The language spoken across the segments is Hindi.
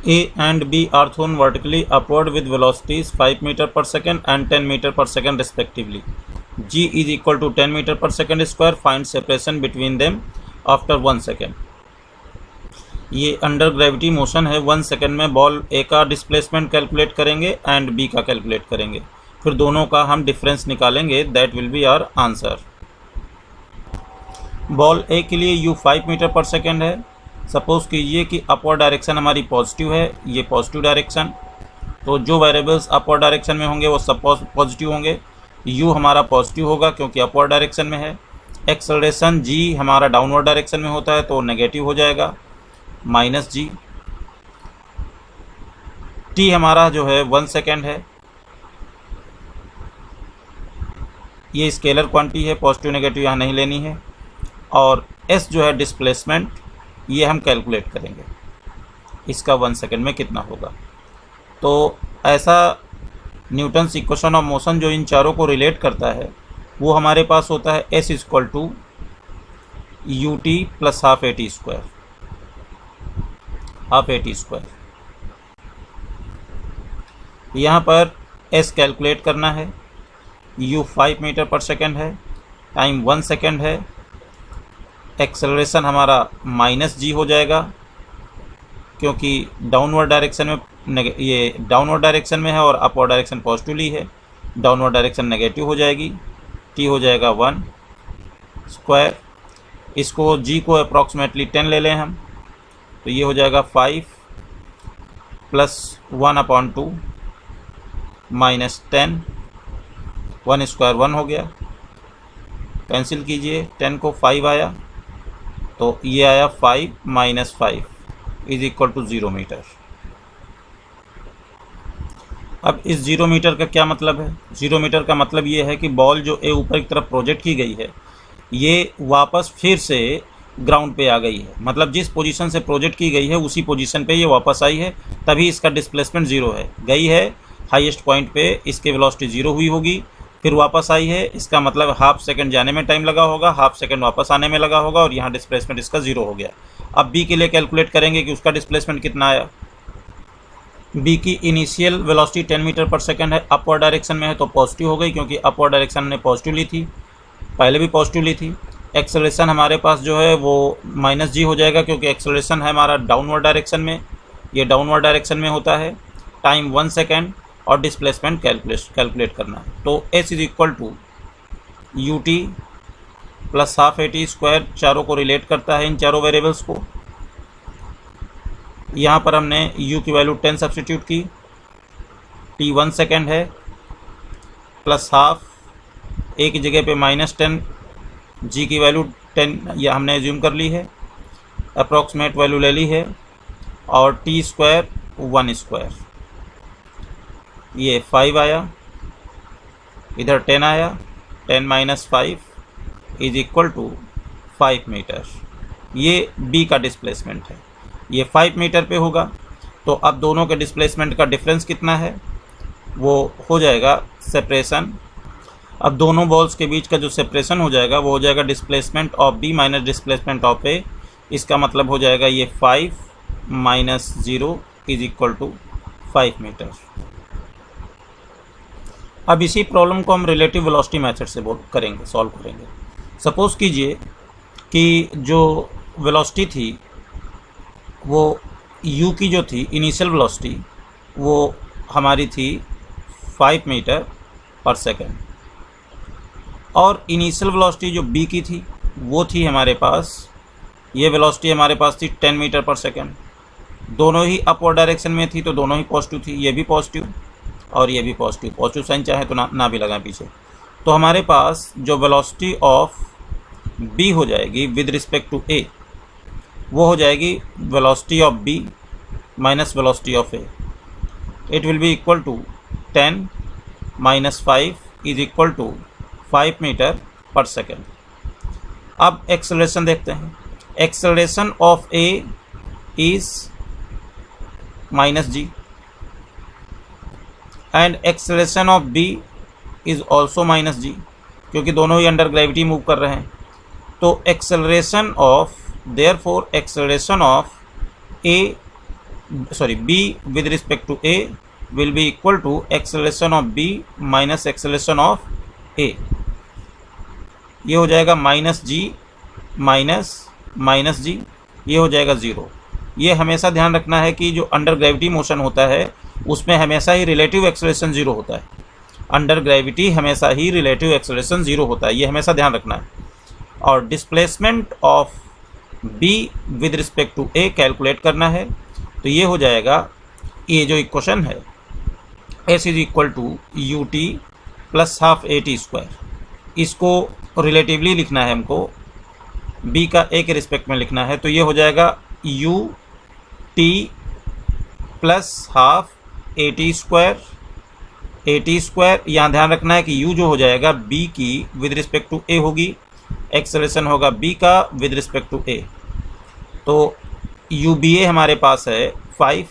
A and B are thrown vertically upward with velocities 5 meter per second and 10 meter per second respectively. G is equal to 10 meter per second square. Find separation between them after 1 second. ये अंडर ग्रेविटी मोशन है। 1 सेकेंड में बॉल ए का डिस्प्लेसमेंट कैलकुलेट करेंगे एंड बी का कैलकुलेट करेंगे, फिर दोनों का हम डिफरेंस निकालेंगे। That will be our answer. Ball A के लिए यू 5 मीटर पर सेकेंड है। सपोज कीजिए कि अपवर्ड डायरेक्शन हमारी पॉजिटिव है, ये पॉजिटिव डायरेक्शन, तो जो वेरिएबल्स अपवर्ड डायरेक्शन में होंगे वो सब पॉजिटिव होंगे। यू हमारा पॉजिटिव होगा क्योंकि अपवर्ड डायरेक्शन में है। एक्सेलरेशन जी हमारा डाउनवर्ड डायरेक्शन में होता है तो नेगेटिव हो जाएगा, माइनस जी। टी हमारा जो है 1 सेकेंड है, ये स्केलर क्वांटिटी है, पॉजिटिव नेगेटिव यहाँ नहीं लेनी है। और एस जो है डिस्प्लेसमेंट, ये हम कैलकुलेट करेंगे इसका 1 सेकेंड में कितना होगा। तो ऐसा न्यूटन्स इक्वेशन ऑफ मोशन जो इन चारों को रिलेट करता है वो हमारे पास होता है s equal to u t plus half a t square, half a t square. यहाँ पर एस कैलकुलेट करना है। यू 5 मीटर पर सेकेंड है, टाइम 1 सेकेंड है। एक्सेलरेशन हमारा माइनस जी हो जाएगा क्योंकि डाउनवर्ड डायरेक्शन में ये डाउनवर्ड डायरेक्शन में है और अपवर्ड डायरेक्शन पॉजिटिवली है, डाउनवर्ड डायरेक्शन नेगेटिव हो जाएगी। टी हो जाएगा 1 स्क्वायर। इसको जी को अप्रॉक्सीमेटली 10 ले लें हम, तो ये हो जाएगा 5 प्लस 1/2 माइनस 10, 1 स्क्वायर 1 हो गया। कैंसिल कीजिए, 10 को 5 आया तो ये आया 5 minus 5 is equal to 0 metre. अब इस 0 मीटर का क्या मतलब है? 0 मीटर का मतलब ये है कि बॉल जो ए ऊपर की तरफ प्रोजेक्ट की गई है ये वापस फिर से ग्राउंड पे आ गई है, मतलब जिस पोजीशन से प्रोजेक्ट की गई है उसी पोजीशन पे ये वापस आई है, तभी इसका डिस्प्लेसमेंट 0 है। गई है हाईएस्ट पॉइंट पे, इसकी वेलोसिटी 0 हुई होगी, फिर वापस आई है, इसका मतलब हाफ सेकंड जाने में टाइम लगा होगा, हाफ सेकंड वापस आने में लगा होगा और यहाँ डिस्प्लेसमेंट इसका 0 हो गया। अब बी के लिए कैलकुलेट करेंगे कि उसका डिस्प्लेसमेंट कितना आया। बी की इनिशियल वेलोसिटी 10 मीटर पर सेकंड है, अपवर्ड डायरेक्शन में है तो पॉजिटिव हो गई क्योंकि अपवर्ड डायरेक्शन ने पॉजिटिव ली थी, पहले भी पॉजिटिव ली थी। एक्सेलरेशन हमारे पास जो है वो माइनस जी हो जाएगा क्योंकि एक्सेलरेशन है हमारा डाउनवर्ड डायरेक्शन में, ये डाउनवर्ड डायरेक्शन में होता है। टाइम 1 सेकेंड और डिस्प्लेसमेंट कैलकुलेट करना है। तो s is equal to u t plus half a t square, चारों को रिलेट करता है इन चारों वेरिएबल्स को। यहाँ पर हमने u की वैल्यू 10 सब्स्टिट्यूट की, t 1 सेकेंड है, प्लस हाफ a की जगह पे -10, g की वैल्यू 10 या हमने एज्यूम कर ली है, अप्रॉक्सीमेट वैल्यू ले ली है, और t स्क्वायर 1 स्क्वायर, ये 5 आया, इधर 10 आया, 10 minus 5 is equal to 5 metre. ये b का डिस्प्लेसमेंट है, ये 5 मीटर पे होगा। तो अब दोनों के डिस्प्लेसमेंट का डिफरेंस कितना है वो हो जाएगा सेपरेशन। अब दोनों बॉल्स के बीच का जो सेपरेशन हो जाएगा वो हो जाएगा displacement of B minus displacement of A. इसका मतलब हो जाएगा ये 5 minus 0 is equal to 5 metre. अब इसी प्रॉब्लम को हम रिलेटिव वेलोसिटी मेथड से करेंगे, सॉल्व करेंगे। सपोज कीजिए कि जो वेलोसिटी थी वो u की जो थी इनिशियल वेलोसिटी वो हमारी थी 5 मीटर पर सेकेंड, और इनिशियल वेलोसिटी जो b की थी वो थी हमारे पास, ये वेलोसिटी हमारे पास थी 10 मीटर पर सेकेंड। दोनों ही अपवर्ड डायरेक्शन में थी तो दोनों ही पॉजिटिव थी, ये भी पॉजिटिव और ये भी पॉजिटिव। पॉजिटिव साइन चाहे तो ना भी लगाएं पीछे। तो हमारे पास जो वेलोसिटी ऑफ b हो जाएगी विद रिस्पेक्ट टू a वो हो जाएगी velocity of b minus velocity of a। It will be equal to 10 minus 5 is equal to 5 metre per second. अब एक्सेलरेशन देखते हैं। Acceleration of a is minus g and acceleration of b is also minus g, क्योंकि दोनों ही अंडर ग्रेविटी मूव कर रहे हैं। तो acceleration of, therefore acceleration of a sorry b with respect to a will be equal to acceleration of b minus acceleration of a। ये हो जाएगा माइनस जी माइनस जी, ये हो जाएगा 0। ये हमेशा ध्यान रखना है कि जो अंडर ग्रेविटी मोशन होता है उसमें हमेशा ही रिलेटिव एक्सेलरेशन 0 होता है। अंडर ग्रेविटी हमेशा ही रिलेटिव एक्सेलरेशन 0 होता है, ये हमेशा ध्यान रखना है। और displacement of b with respect to a calculate करना है, तो ये हो जाएगा, ये जो इक्वेशन है s is equal to u t plus half a t square, इसको रिलेटिवली लिखना है हमको, b का a के रिस्पेक्ट में लिखना है, तो ये हो जाएगा u T plus half a t square. यहाँ ध्यान रखना है कि u जो हो जाएगा b की विद रिस्पेक्ट टू a होगी, एक्सेलरेशन होगा b का विद रिस्पेक्ट टू a। तो यू बी ए हमारे पास है 5,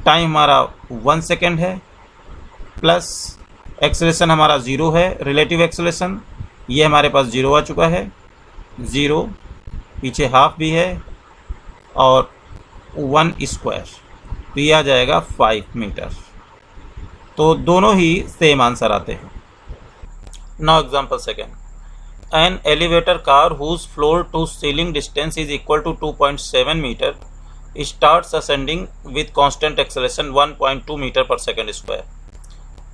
टाइम हमारा 1 सेकेंड है, प्लस एक्सेलरेशन हमारा 0 है, रिलेटिव एक्सेलरेशन, ये हमारे पास 0 आ चुका है, 0 पीछे हाफ भी है, और 1 स्क्वायर, तो ये आ जाएगा 5 मीटर। तो दोनों ही सेम आंसर आते हैं। Now example second, an elevator car whose floor to ceiling distance is equal to 2.7 मीटर starts ascending with constant acceleration 1.2 meter per second square.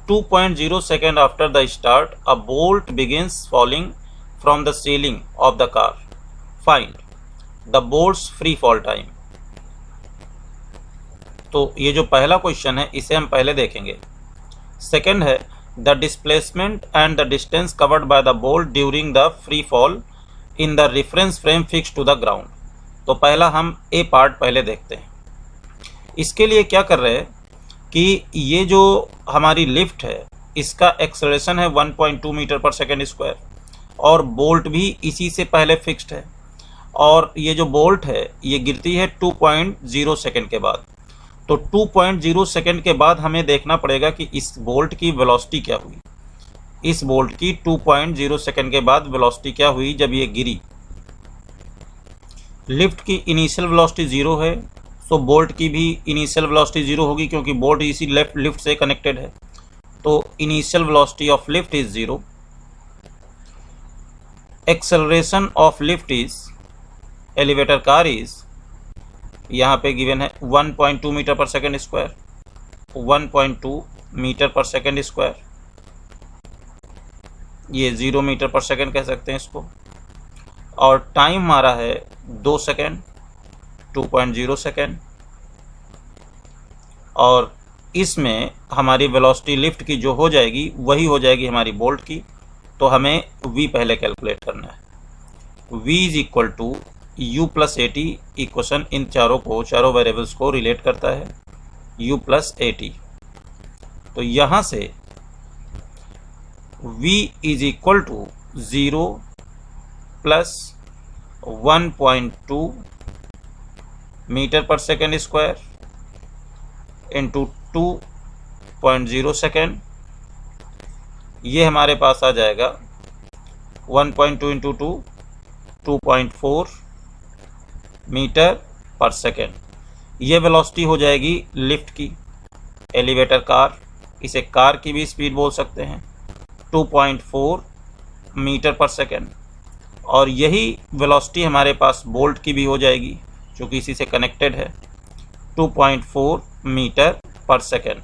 2.0 second after the start, a bolt begins falling from the ceiling of the car. Find the bolt's free fall time. तो ये जो पहला क्वेश्चन है इसे हम पहले देखेंगे। सेकंड है the displacement and the distance covered by the bolt during the free fall in the reference frame fix to the ground. तो पहला हम ए पार्ट पहले देखते हैं। इसके लिए क्या कर रहे हैं कि ये जो हमारी लिफ्ट है इसका एक्सेलरेशन है 1.2 मीटर पर सेकेंड स्क्वायर, और बोल्ट भी इसी से पहले फिक्स्ड है, और ये जो बोल्ट है ये गिरती है 2.0 सेकेंड के बाद। तो 2.0 सेकेंड के बाद हमें देखना पड़ेगा कि इस बोल्ट की वेलोसिटी क्या हुई। इस बोल्ट की 2.0 सेकेंड के बाद वेलोसिटी क्या हुई जब ये गिरी। लिफ्ट की इनिशियल वेलोसिटी 0 है, सो बोल्ट की भी इनिशियल वेलोसिटी 0 होगी, क्योंकि बोल्ट इसी लिफ्ट से कनेक्टेड है। तो initial velocity of lift is 0। Acceleration of lift is elevator car is, यहाँ पे गिवन है 1.2 metre per second square, 1.2 metre per second square, ये 0 मीटर पर सेकेंड कह सकते हैं इसको, और टाइम हमारा है 2 सेकेंड, 2.0 सेकेंड, और इसमें हमारी वेलोसिटी लिफ्ट की जो हो जाएगी वही हो जाएगी हमारी बोल्ट की। तो हमें v पहले कैलकुलेट करना है। v is equal to u plus a t, equation इन चारों वेरिएबल्स को रिलेट करता है, u प्लस ए टी। तो यहाँ से v is equal to 0 plus 1.2 metre per second square into 2.0 second, ये हमारे पास आ जाएगा 1.2 इंटू 2 2.4 मीटर पर सेकेंड। ये वेलोसिटी हो जाएगी लिफ्ट की, एलिवेटर कार, इसे कार की भी स्पीड बोल सकते हैं, 2.4 मीटर पर सेकेंड। और यही वेलोसिटी हमारे पास बोल्ट की भी हो जाएगी क्योंकि इसी से कनेक्टेड है, 2.4 मीटर पर सेकेंड।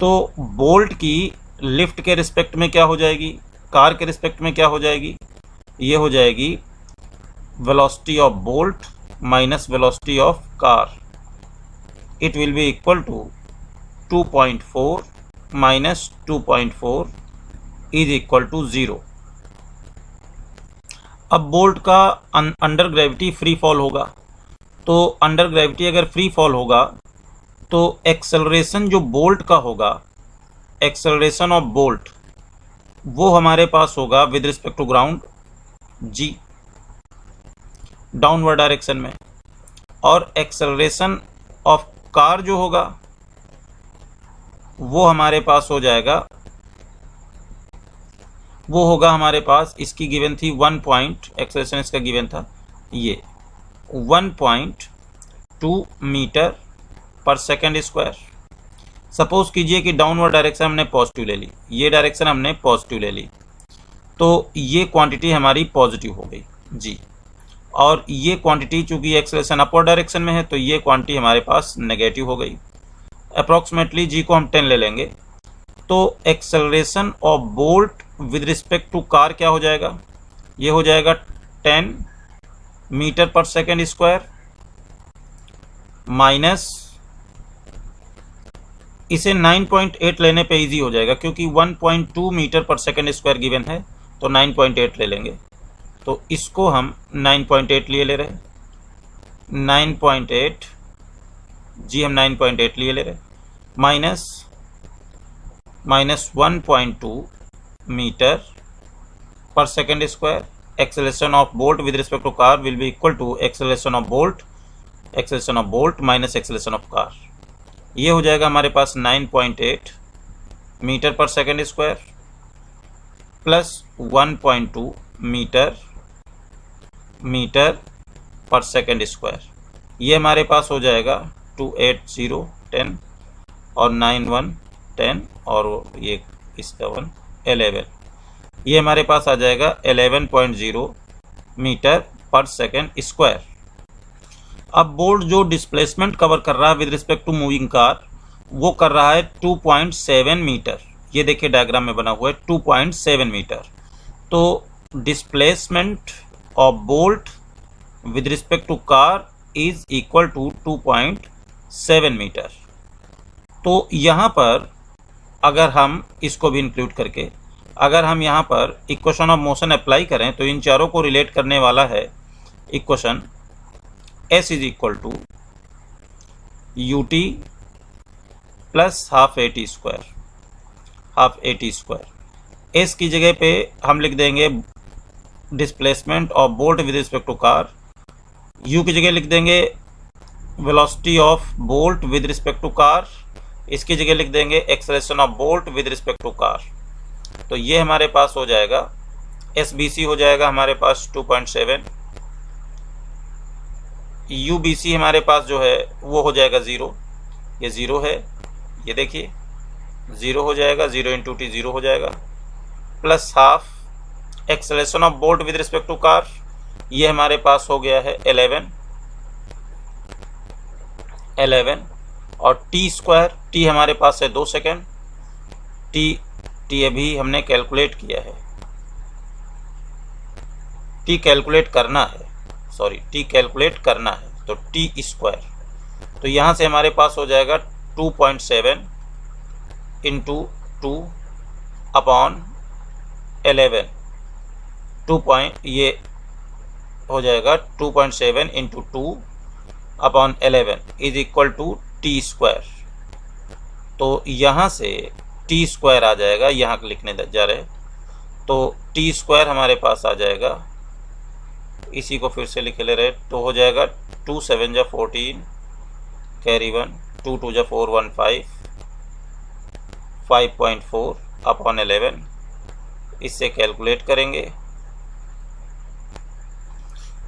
तो बोल्ट की लिफ्ट के रिस्पेक्ट में क्या हो जाएगी, कार के रिस्पेक्ट में क्या हो जाएगी, ये हो जाएगी velocity of bolt minus velocity of car. It will be equal to 2.4 minus 2.4 is equal to 0। अब बोल्ट का अंडर ग्रेविटी फ्री फॉल होगा, तो अंडर ग्रेविटी अगर फ्री फॉल होगा तो एक्सेलरेशन जो बोल्ट का होगा, एक्सेलरेशन ऑफ बोल्ट, वो हमारे पास होगा with respect to ground g, downward direction में। और एक्सेलरेशन ऑफ कार जो होगा वो हमारे पास हो जाएगा, वो होगा हमारे पास, इसकी गिवन थी 1 पॉइंट, एक्सेलरेशन इसका गिवन था ये 1.2 2 metre per second square. Suppose कीजिए कि डाउनवर्ड डायरेक्शन हमने पॉजिटिव ले ली, ये डायरेक्शन हमने पॉजिटिव ले ली, तो ये क्वांटिटी हमारी पॉजिटिव हो गई जी, और ये क्वांटिटी चूंकि एक्सेलरेशन अपवर्ड डायरेक्शन में है तो ये क्वांटिटी हमारे पास नेगेटिव हो गई। अप्रॉक्सीमेटली जी को हम 10 ले लेंगे, तो acceleration of bolt with respect to car क्या हो जाएगा, ये हो जाएगा 10 metre per second square minus, इसे 9.8 लेने पे इजी हो जाएगा क्योंकि 1.2 metre per second square given है, तो 9.8 ले लेंगे, तो इसको हम 9.8 लिए ले रहे हैं, 9.8 जी हम 9.8 लिए ले रहे हैं, minus 1.2 metre per second square. Acceleration of bolt with respect to car will be equal to acceleration of bolt minus acceleration of car. ये हो जाएगा हमारे पास 9.8 metre per second square plus 1.2 metre per second square. ये हमारे पास हो जाएगा 280 10 और 91 10 और ये इसका 1 11, ये हमारे पास आ जाएगा 11.0 मीटर पर सेकेंड स्क्वायर। अब बोल्ट जो डिस्प्लेसमेंट कवर कर रहा है with respect to moving car वो कर रहा है 2.7 मीटर, ये देखिए डायग्राम में बना हुआ है 2.7 मीटर। तो displacement of bolt with respect to car is equal to 2.7 metre. तो यहाँ पर अगर हम इसको भी इंक्लूड करके अगर हम यहाँ पर इक्वेशन ऑफ मोशन अप्लाई करें तो इन चारों को रिलेट करने वाला है equation S is equal to ut plus half a t square. S की जगह पे हम लिख देंगे displacement of bolt with respect to car, u की जगह लिख देंगे velocity of bolt with respect to car, इसकी जगह लिख देंगे acceleration of bolt with respect to car. तो ये हमारे पास हो जाएगा SBC हो जाएगा हमारे पास 2.7, UBC हमारे पास जो है वो हो जाएगा 0, ये 0 है, ये देखिए 0 हो जाएगा, 0 इंटू टी 0 हो जाएगा, plus half acceleration of bolt with respect to car, ये हमारे पास हो गया है 11 और टी स्क्वायर, टी हमारे पास है 2 सेकेंड, टी अभी हमने कैलकुलेट किया है, टी कैलकुलेट करना है तो टी स्क्वायर, तो यहाँ से हमारे पास हो जाएगा 2.7 इंटू 2 अपॉन 11, ये हो जाएगा 2.7 into 2 upon 11 is equal to t square. तो यहाँ से टी स्क्वायर आ जाएगा, यहाँ लिखने जा रहे तो टी स्क्वायर हमारे पास आ जाएगा, इसी को फिर से लिख ले रहे तो हो जाएगा 2 7 जा 14 कैरी 1 2 2 जा 4 1 5.4 अपॉन 11, इससे कैलकुलेट करेंगे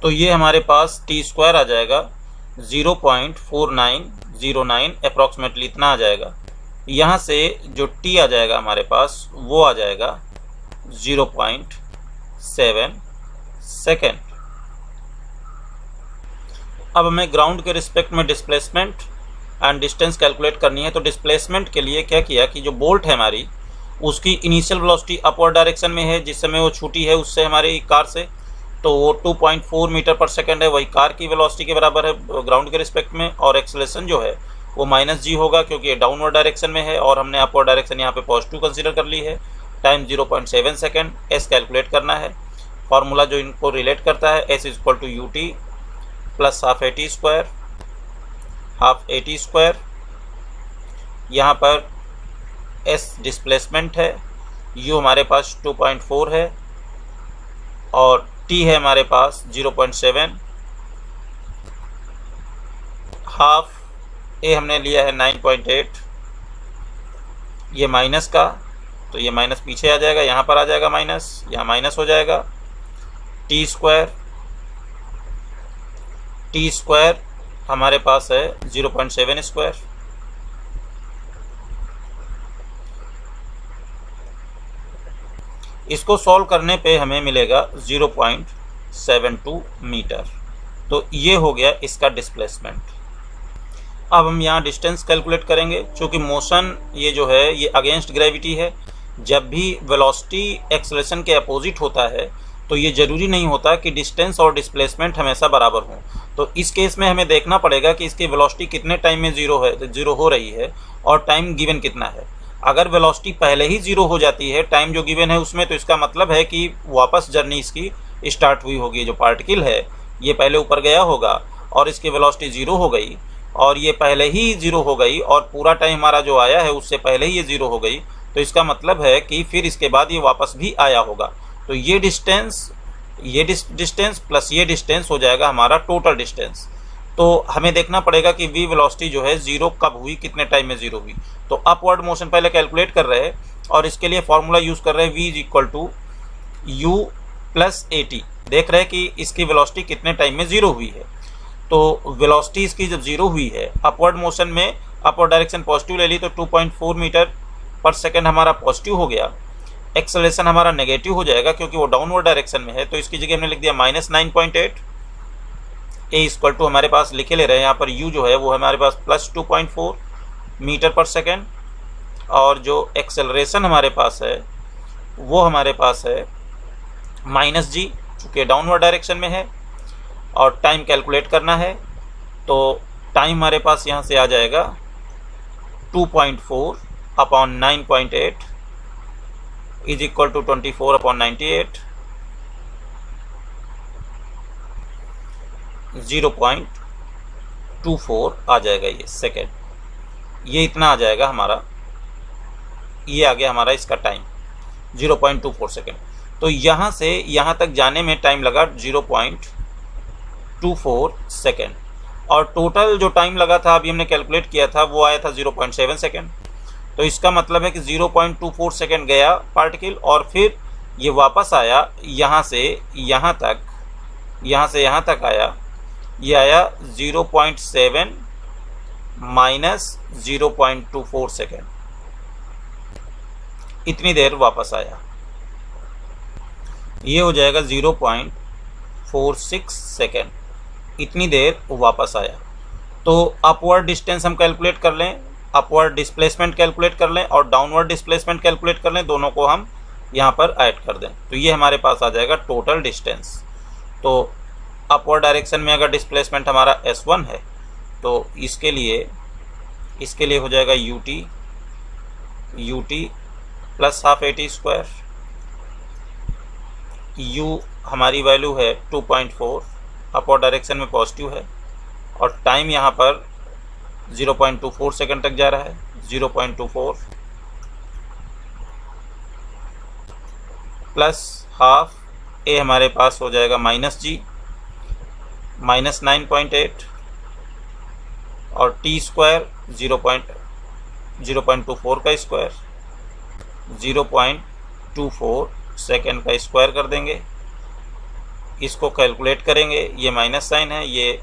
तो ये हमारे पास टी स्क्वायर आ जाएगा 0.4909 अप्रॉक्सीमेटली इतना आ जाएगा। यहाँ से जो टी आ जाएगा हमारे पास वो आ जाएगा 0.7 सेकेंड। अब हमें ग्राउंड के रिस्पेक्ट में डिस्प्लेसमेंट एंड डिस्टेंस कैलकुलेट करनी है। तो डिस्प्लेसमेंट के लिए क्या किया कि जो बोल्ट है हमारी उसकी इनिशियल वेलोसिटी अपवर्ड डायरेक्शन में है, जिस समय वो छूटी है उससे हमारी कार से, तो वो 2.4 मीटर पर सेकेंड है, वही कार की वेलोसिटी के बराबर है ग्राउंड के रिस्पेक्ट में। और एक्सेलरेशन जो है वो -g होगा क्योंकि ये डाउनवर्ड डायरेक्शन में है और हमने अपवर्ड डायरेक्शन यहाँ पे पॉजिटिव कंसीडर कर ली है, टाइम 0.7 सेकेंड। s कैलकुलेट करना है, फार्मूला जो इनको रिलेट करता है s is equal to ut plus half a t square. यहाँ पर s डिस्प्लेसमेंट है, u हमारे पास 2.4 है और t है हमारे पास 0.7, हाफ a हमने लिया है 9.8, ये माइनस का तो ये माइनस पीछे आ जाएगा, यहाँ पर आ जाएगा माइनस, यहाँ माइनस हो जाएगा, टी स्क्वायर हमारे पास है 0.7 स्क्वायर, इसको सॉल्व करने पे हमें मिलेगा 0.72 मीटर। तो ये हो गया इसका डिस्प्लेसमेंट। अब हम यहाँ डिस्टेंस कैलकुलेट करेंगे। चूँकि मोशन ये जो है ये अगेंस्ट ग्रेविटी है, जब भी वेलोसिटी एक्सेलरेशन के अपोजिट होता है तो ये ज़रूरी नहीं होता कि डिस्टेंस और डिस्प्लेसमेंट हमेशा बराबर हों। तो इस केस में हमें देखना पड़ेगा कि इसकी वेलोसिटी कितने टाइम में ज़ीरो हो रही है और टाइम गिवन कितना है। अगर वेलोसिटी पहले ही ज़ीरो हो जाती है टाइम जो गिवन है उसमें, तो इसका मतलब है कि वापस जर्नी इसकी स्टार्ट हुई होगी। जो पार्टिकल है ये पहले ऊपर गया होगा और इसकी वेलोसिटी ज़ीरो हो गई और ये पहले ही ज़ीरो हो गई और पूरा टाइम हमारा जो आया है उससे पहले ही ये ज़ीरो हो गई। तो इसका मतलब है कि फिर इसके बाद ये वापस भी आया होगा। तो ये डिस्टेंस प्लस ये डिस्टेंस हो जाएगा हमारा टोटल डिस्टेंस। तो हमें देखना पड़ेगा कि v वेलोसिटी जो है ज़ीरो कब हुई, कितने टाइम में ज़ीरो हुई। तो अपवर्ड मोशन पहले कैलकुलेट कर रहे हैं और इसके लिए फॉर्मूला यूज़ कर रहे हैं v = u + at। देख रहे हैं कि इसकी वेलोसिटी कितने टाइम में ज़ीरो हुई है। तो वेलोसिटी इसकी जब ज़ीरो हुई है, अपवर्ड मोशन में अपवर्ड डायरेक्शन पॉजिटिव ले ली तो 2.4 मीटर पर सेकेंड हमारा पॉजिटिव हो गया। एक्सेलरेशन हमारा नेगेटिव हो जाएगा क्योंकि वो डाउनवर्ड डायरेक्शन में है, तो इसकी जगह हमने लिख दिया -9.8। ए = हमारे पास लिखे ले रहे हैं यहाँ पर u जो है वो हमारे पास +2.4 मीटर पर सेकेंड और जो एक्सेलरेशन हमारे पास है वो हमारे पास है -g, चूँकि डाउनवर्ड डायरेक्शन में है। और टाइम कैलकुलेट करना है तो टाइम हमारे पास यहाँ से आ जाएगा 2.4 / 9.8 = 24/98, 0.24 आ जाएगा ये सेकेंड। ये इतना आ जाएगा हमारा, ये आ गया हमारा इसका टाइम 0.24 सेकेंड। तो यहाँ से यहाँ तक जाने में टाइम लगा 0.24 सेकेंड और टोटल जो टाइम लगा था अभी हमने कैलकुलेट किया था वो आया था 0.7 सेकेंड। तो इसका मतलब है कि 0.24 सेकेंड गया पार्टिकल और फिर ये वापस आया यहाँ से यहाँ तक, यहाँ से यहाँ तक आया। ये आया 0.7 - 0.24 सेकेंड, इतनी देर वापस आया। ये हो जाएगा 0.46 सेकेंड, इतनी देर वापस आया। तो अपवर्ड डिस्टेंस हम कैलकुलेट कर लें, अपवर्ड डिस्प्लेसमेंट कैलकुलेट कर लें और डाउनवर्ड डिस्प्लेसमेंट कैलकुलेट कर लें, दोनों को हम यहाँ पर ऐड कर दें। तो ये हमारे पास आ जाएगा टोटल डिस्टेंस। तो अपवर्ड डायरेक्शन में अगर डिस्प्लेसमेंट हमारा s1 है तो इसके लिए हो जाएगा ut + ½ at²। u हमारी वैल्यू है 2.4, अपवर्ड डायरेक्शन में पॉजिटिव है और टाइम यहाँ पर 0.24 सेकेंड तक जा रहा है। 0.24 + ½ ए हमारे पास हो जाएगा -g -9.8 और t² 0.24 का स्क्वायर, 0.24 सेकेंड का स्क्वायर कर देंगे। इसको कैलकुलेट करेंगे, ये माइनस साइन है, ये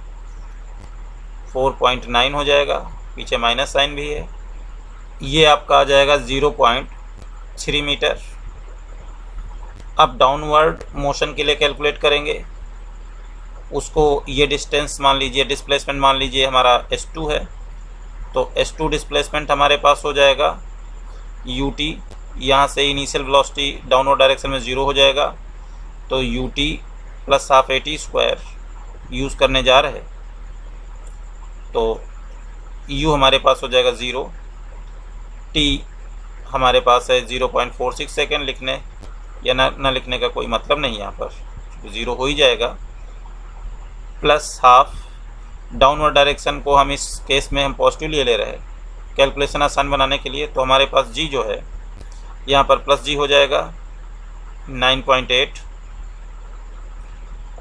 4.9 हो जाएगा, पीछे माइनस साइन भी है। ये आपका आ जाएगा 0.3 मीटर। अब डाउनवर्ड मोशन के लिए कैलकुलेट करेंगे, उसको ये डिस्टेंस मान लीजिए, डिस्प्लेसमेंट मान लीजिए हमारा s2 है। तो s2 डिस्प्लेसमेंट हमारे पास हो जाएगा ut, यहाँ से इनिशियल वेलोसिटी डाउनवर्ड डायरेक्शन में 0 हो जाएगा तो ut + ½ at² यूज़ करने जा रहे हैं तो u हमारे पास हो जाएगा 0, t हमारे पास है 0.46 सेकेंड। लिखने या ना लिखने का कोई मतलब नहीं, यहाँ पर 0 हो ही जाएगा। +½ डाउनवर्ड डायरेक्शन को हम इस केस में हम पॉजिटिव ले रहे हैं कैलकुलेशन आसान बनाने के लिए। तो हमारे पास g जो है यहाँ पर +g हो जाएगा 9.8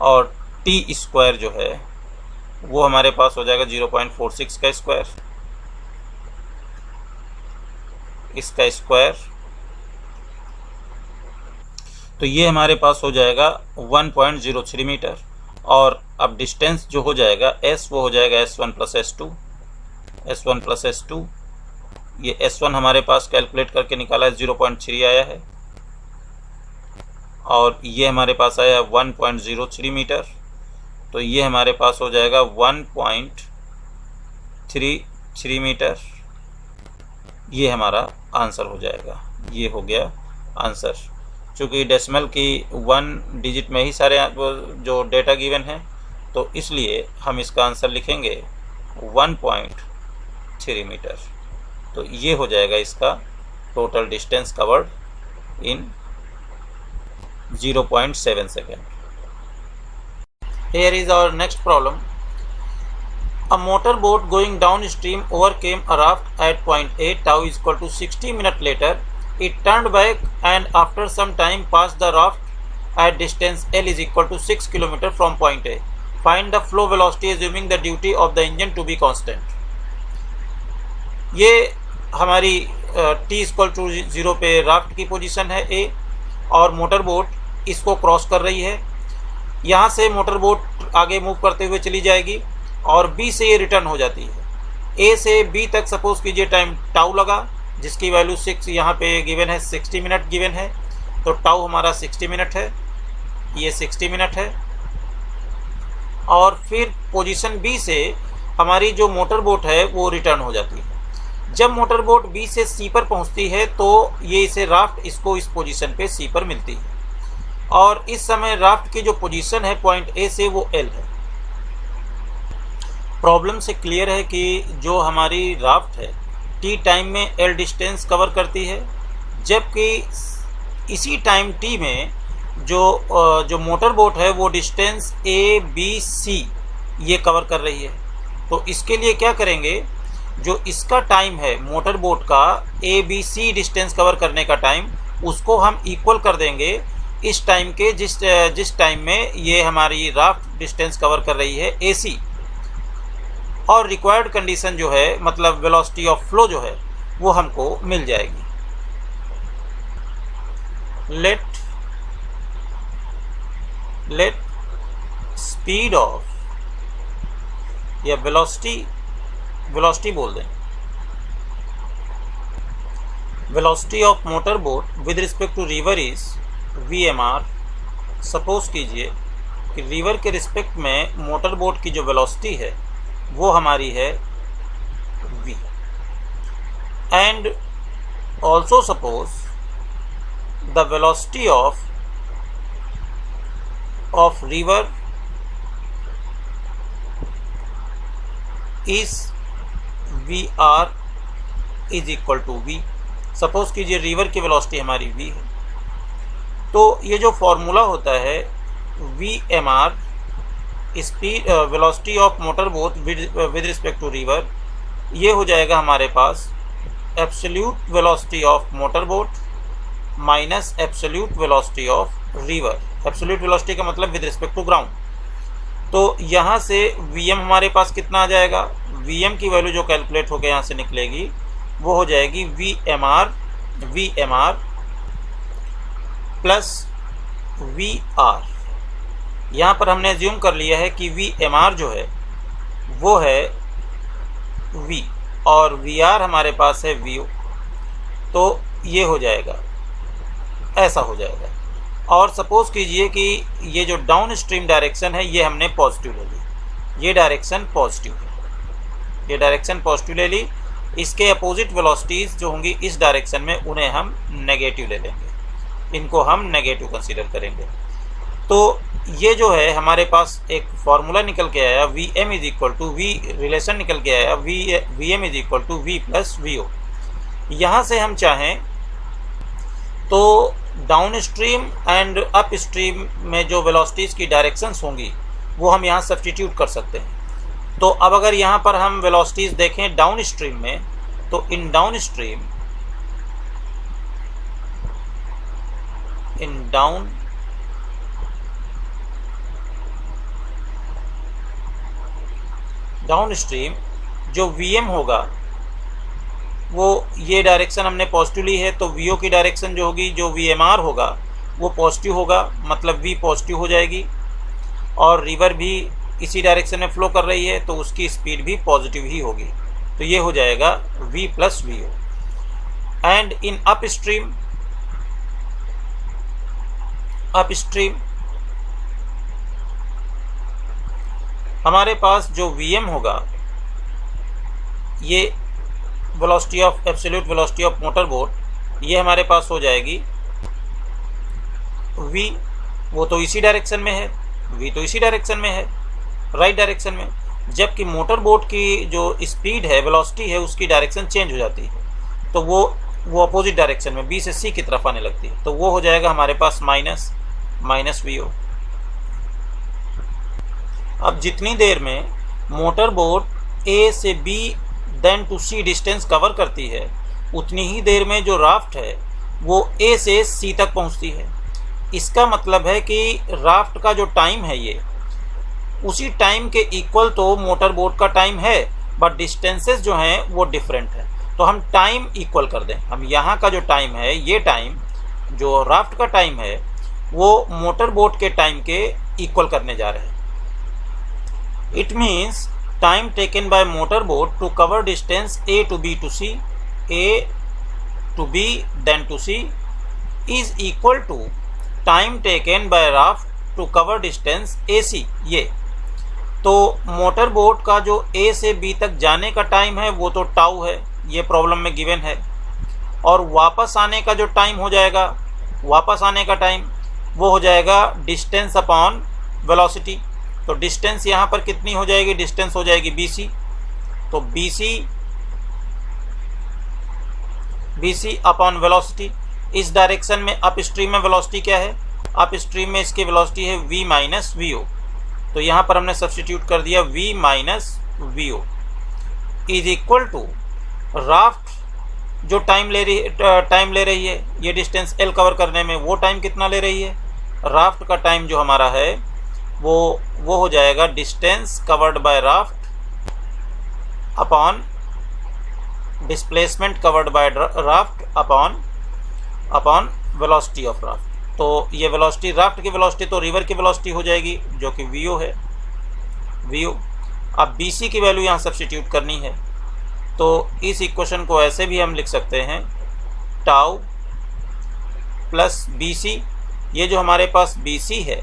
और t² जो है वो हमारे पास हो जाएगा 0.46 का स्क्वायर, इसका स्क्वायर। तो ये हमारे पास हो जाएगा 1.03 मीटर और अब डिस्टेंस जो हो जाएगा s वो हो जाएगा s1 plus s2, s1 plus s2। ये s1 हमारे पास कैलकुलेट करके निकाला है 0.3 आया है, और ये हमारे पास आया 1.03 मीटर, तो ये हमारे पास हो जाएगा 1.33 मीटर। ये हमारा आंसर हो जाएगा, ये हो गया आंसर। चूँकि डेसिमल की 1 डिजिट में ही सारे जो डेटा गिवन हैं, तो इसलिए हम इसका आंसर लिखेंगे 1.3 मीटर। तो ये हो जाएगा इसका total distance covered in 0.7 second. Here is our next problem. A motorboat going downstream overcame a raft at point A, tau is equal to 60 minutes later. It turned back and after some time passed the raft at distance L is equal to 6 km from point A. Find the flow velocity assuming the duty of the engine to be constant. ये हमारी t इक्वल टू 0 पे राफ्ट की पोजीशन है A, और मोटरबोट इसको क्रॉस कर रही है। यहाँ से मोटरबोट आगे मूव करते हुए चली जाएगी और B से ये रिटर्न हो जाती है। A से B तक सपोज कीजिए टाइम टाउ लगा, जिसकी वैल्यू 6 यहाँ पे गिवन है, 60 मिनट गिवन है, तो टाउ हमारा 60 मिनट है, ये 60 मिनट है। और फिर पोजीशन B से हमारी जो मोटरबोट है वो रिटर्न हो जाती है। जब मोटरबोट B से C पर पहुँचती है तो ये इसे राफ्ट इसको इस पोजीशन पे C पर मिलती है, और इस समय राफ्ट की जो पोजीशन है पॉइंट A से वो L है। प्रॉब्लम से क्लियर है कि जो हमारी राफ्ट है T टाइम में L डिस्टेंस कवर करती है, जबकि इसी टाइम T में जो मोटरबोट है वो डिस्टेंस A B C ये कवर कर रही है। तो इसके लिए क्या करेंगे, जो इसका टाइम है मोटरबोट का A B C distance cover करने का टाइम, उसको हम इक्वल कर देंगे इस टाइम के जिस टाइम में ये हमारी राफ्ट डिस्टेंस कवर कर रही है AC। और रिक्वायर्ड कंडीशन जो है मतलब वेलोसिटी ऑफ फ्लो जो है वो हमको मिल जाएगी। लेट स्पीड ऑफ या वेलोसिटी बोल दें, velocity of motorboat with respect to river is VMR। Suppose कीजिए कि रिवर के रिस्पेक्ट में मोटरबोट की जो वेलोसिटी है वो हमारी है V, and also suppose the velocity of river is VR is equal to V। Suppose कीजिए रिवर की वेलोसिटी हमारी V है, तो ये जो फॉर्मूला होता है VMR speed velocity of motorboat with respect to river, ये हो जाएगा हमारे पास absolute velocity of motorboat minus absolute velocity of river. Absolute velocity का मतलब विद रिस्पेक्ट टू ग्राउंड। तो यहाँ से Vm हमारे पास कितना आ जाएगा, Vm की वैल्यू जो कैलकुलेट होकर यहाँ से निकलेगी वो हो जाएगी VMR प्लस VR। यहाँ पर हमने एज्यूम कर लिया है कि VMR जो है वो है V और VR हमारे पास है VO, तो ये हो जाएगा, ऐसा हो जाएगा। और सपोज कीजिए कि ये जो डाउन स्ट्रीम डायरेक्शन है ये हमने पॉजिटिव ले ली, ये डायरेक्शन पॉजिटिव है, ये डायरेक्शन पॉजिटिव ले ली। इसके अपोजिट वेलोसिटीज़ जो होंगी इस डायरेक्शन में उन्हें हम नेगेटिव ले लेंगे, इनको हम नेगेटिव कंसीडर करेंगे। तो ये जो है हमारे पास एक फार्मूला निकल के आया, Vm is equal to V, relation निकल के आया Vm is equal to V plus VO। यहाँ से हम चाहें तो downstream and upstream में जो वेलोसिटीज़ की डायरेक्शंस होंगी वो हम यहाँ सब्स्टिट्यूट कर सकते हैं। तो अब अगर यहाँ पर हम वेलोसिटीज़ देखें डाउन स्ट्रीम में, तो इन डाउन स्ट्रीम जो Vm होगा वो ये डायरेक्शन हमने पॉजिटिव ली है, तो VO की डायरेक्शन जो होगी जो VMR होगा वो पॉजिटिव होगा, मतलब V पॉजिटिव हो जाएगी। और रिवर भी इसी डायरेक्शन में फ्लो कर रही है, तो उसकी स्पीड भी पॉजिटिव ही होगी। तो ये हो जाएगा v plus v o. And in upstream हमारे पास जो Vm होगा, ये velocity of absolute velocity of motor boat, ये हमारे पास हो जाएगी v, वो तो इसी डायरेक्शन में है, v तो इसी डायरेक्शन में है, राइट डायरेक्शन में, जबकि मोटर बोट की जो स्पीड है, वेलोसिटी है, उसकी डायरेक्शन चेंज हो जाती है, तो वो अपोजिट डायरेक्शन में b से c की तरफ आने लगती है। तो वो हो जाएगा हमारे पास माइनस वी ओ। अब जितनी देर में मोटर बोट a से b then to c distance cover करती है, उतनी ही देर में जो राफ्ट है वो a से c तक पहुंचती है। इसका मतलब है कि राफ्ट का जो टाइम है, ये उसी टाइम के इक्वल तो मोटर बोट का टाइम है, बट डिस्टेंसेस जो हैं वो डिफरेंट है। तो हम टाइम इक्वल कर दें, हम यहाँ का जो टाइम है, ये टाइम जो राफ्ट का टाइम है वो मोटर बोट के टाइम के इक्वल करने जा रहे हैं। It means time taken by motor boat to cover distance a to b to c, a to b then to c is equal to time taken by raft to cover distance AC। ये तो मोटर बोट का जो A से B तक जाने का टाइम है वो तो टाउ है, ये प्रॉब्लम में गिवन है, और वापस आने का जो टाइम हो जाएगा, वापस आने का टाइम वो हो जाएगा डिस्टेंस अपॉन वेलोसिटी। तो डिस्टेंस यहाँ पर कितनी हो जाएगी, डिस्टेंस हो जाएगी BC। तो BC अपॉन वेलोसिटी। इस डायरेक्शन में अप स्ट्रीम में वेलोसिटी क्या है, अप स्ट्रीम में इसकी वेलोसिटी है v माइनस वी ओ। तो यहाँ पर हमने सब्स्टिट्यूट कर दिया v minus v o is equal to raft जो टाइम ले रही है ये डिस्टेंस L कवर करने में, वो टाइम कितना ले रही है, राफ्ट का टाइम जो हमारा है वो हो जाएगा distance covered bye raft upon displacement covered by raft upon velocity of raft. तो ये वेलोसिटी, राफ्ट की वेलोसिटी तो रिवर की वेलोसिटी हो जाएगी जो कि वीओ है, वीओ। अब बीसी की वैल्यू यहाँ सब्स्टिट्यूट करनी है, तो इस इक्वेशन को ऐसे भी हम लिख सकते हैं टाउ प्लस बीसी। ये जो हमारे पास बीसी है,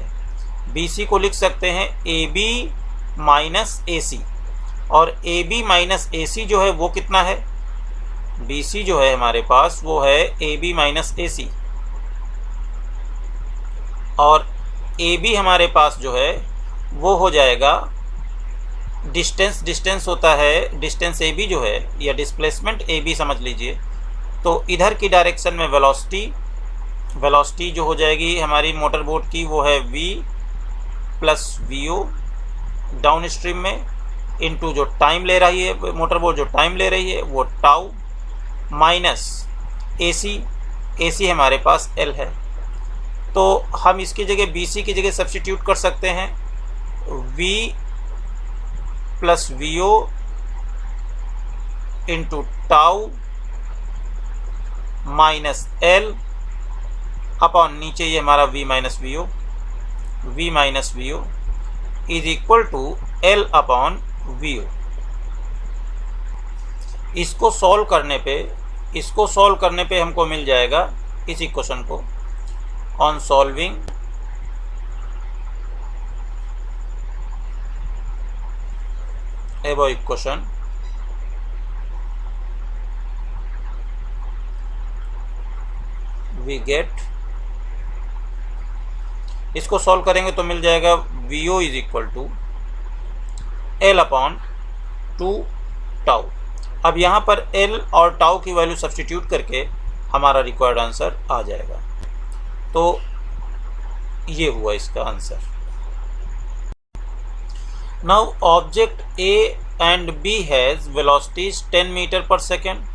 बीसी को लिख सकते हैं ए बी माइनस ए सी, और ए बी माइनस ए सी जो है वो कितना है, BC जो है हमारे पास वो है AB माइनस ए सी, और AB हमारे पास जो है वो हो जाएगा डिस्टेंस होता है, डिस्टेंस AB जो है या डिस्प्लेसमेंट AB समझ लीजिए। तो इधर की डायरेक्शन में वेलोसिटी जो हो जाएगी हमारी मोटर बोट की वो है V plus VO down stream में, इनटू जो टाइम ले रही है मोटर बोट, जो टाइम ले रही है वो टाउ माइनस AC हमारे पास L है। तो हम इसकी जगह BC की जगह सब्स्टिट्यूट कर सकते हैं V plus VO into tau minus L upon नीचे ये हमारा V minus VO is equal to L upon VO। इसको सॉल्व करने पे हमको मिल जाएगा इस इक्वेशन को, on solving above equation we get, इसको सॉल्व करेंगे तो मिल जाएगा VO is equal to L upon 2 tau. अब यहाँ पर L और टाउ की वैल्यू सब्स्टिट्यूट करके हमारा रिक्वायर्ड आंसर आ जाएगा। तो ये हुआ इसका answer. Now object A and B has velocities 10 metre per second.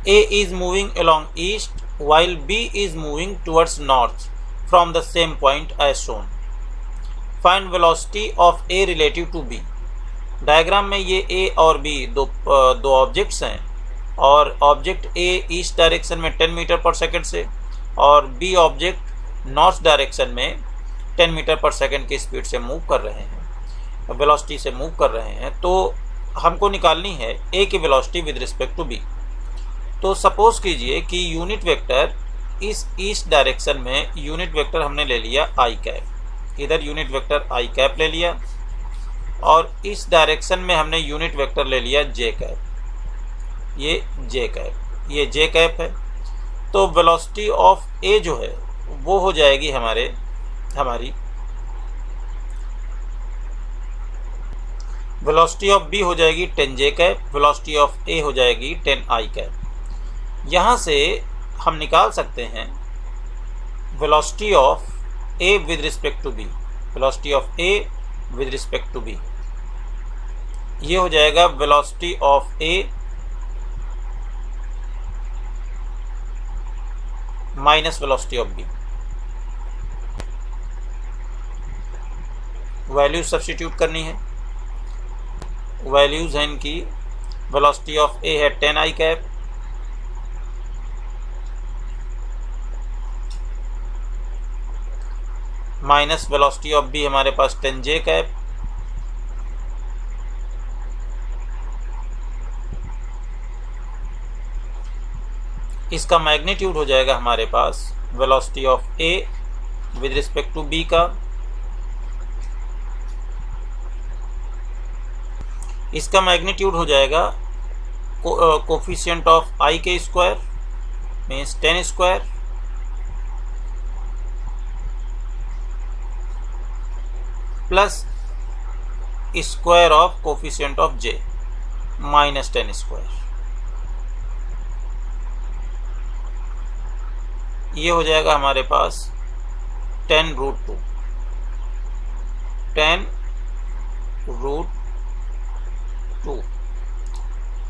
A is moving along east while B is moving towards north from the same point as shown. Find velocity of A relative to B. Diagram में ये A और B दो ऑब्जेक्ट्स हैं, और ऑब्जेक्ट A ईस्ट डायरेक्शन में 10 मीटर पर सेकेंड से और B ऑब्जेक्ट नॉर्थ डायरेक्शन में 10 मीटर पर सेकंड की स्पीड से मूव कर रहे हैं, वेलोसिटी से मूव कर रहे हैं, तो हमको निकालनी है ए की velocity with respect to B. तो सपोज कीजिए कि यूनिट वेक्टर इस ईस्ट डायरेक्शन में यूनिट वेक्टर हमने ले लिया आई कैप, इधर यूनिट वेक्टर आई कैप ले लिया, और इस डायरेक्शन में हमने यूनिट वेक्टर ले लिया जे कैप, ये जे कैप है। तो वेलोसिटी ऑफ ए जो है वो हो जाएगी हमारी वेलोसिटी ऑफ बी हो जाएगी 10 जे कैप, वेलोसिटी ऑफ ए हो जाएगी 10 आई कैप। यहाँ से हम निकाल सकते हैं velocity of A with respect to B, velocity of A with respect to B, ये हो जाएगा velocity of A minus velocity of B. Values substitute करनी है, वैल्यूज हैं इनकी, वेलोसिटी ऑफ ए है 10 I cap, minus velocity of B हमारे पास 10 जे कैप, इसका मैग्नीट्यूड हो जाएगा हमारे पास velocity of A with respect to B का, इसका मैग्नीट्यूड हो जाएगा कोफिशिएंट ऑफ आई के square means 10 square plus square of coefficient of J minus 10 square, ये हो जाएगा हमारे पास 10√2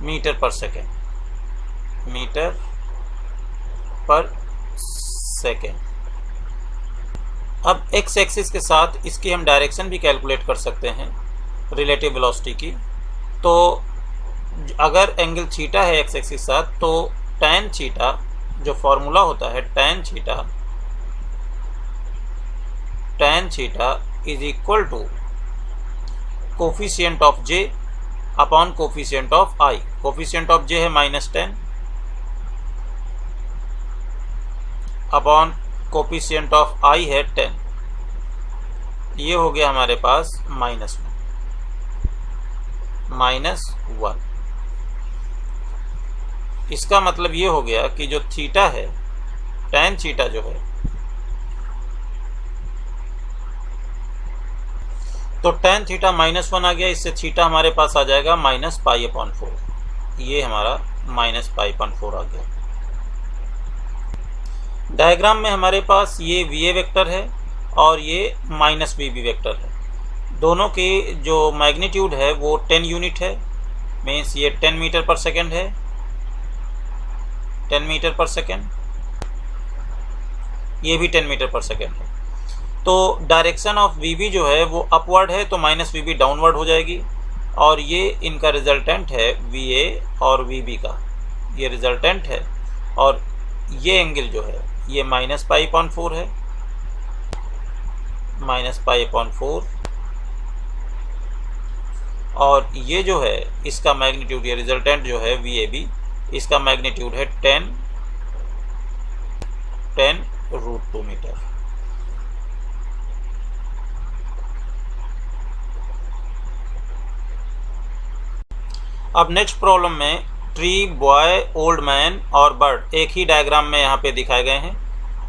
metre per second, metre per second. अब एक्स एक्सिस के साथ इसकी हम डायरेक्शन भी कैलकुलेट कर सकते हैं रिलेटिव वेलोसिटी की। तो अगर एंगल थीटा है एक्स एक्सिस के साथ, तो tan थीटा जो फॉर्मूला होता है tan theta is equal to coefficient of J upon coefficient of I. Coefficient of J है -10 अपॉन कोफिशिएंट ऑफ आई है 10, ये हो गया हमारे पास -1। इसका मतलब ये हो गया कि जो थीटा है, tan थीटा जो है, तो tan थीटा -1 आ गया, इससे थीटा हमारे पास आ जाएगा -π/4, ये हमारा -π/4 आ गया। डायग्राम में हमारे पास ये VA वेक्टर है और ये -VB वेक्टर है, दोनों की जो मैग्नीट्यूड है वो 10 यूनिट है, मीन्स ये 10 मीटर पर सेकेंड है, 10 मीटर पर सेकेंड, ये भी 10 मीटर पर सेकेंड है। तो डायरेक्शन ऑफ VB जो है वो अपवर्ड है, तो -VB डाउनवर्ड हो जाएगी, और ये इनका रिजल्टेंट है VA और VB का, ये रिजल्टेंट है, और ये एंगल जो है ये -π/4 है, -π/4, और ये जो है इसका मैग्नीट्यूड, ये रिजल्टेंट जो है VAB, इसका मैग्नीट्यूड है 10√2 मीटर। अब नेक्स्ट प्रॉब्लम में ट्री, बॉय, ओल्ड मैन और बर्ड एक ही डायग्राम में यहाँ पे दिखाए गए हैं,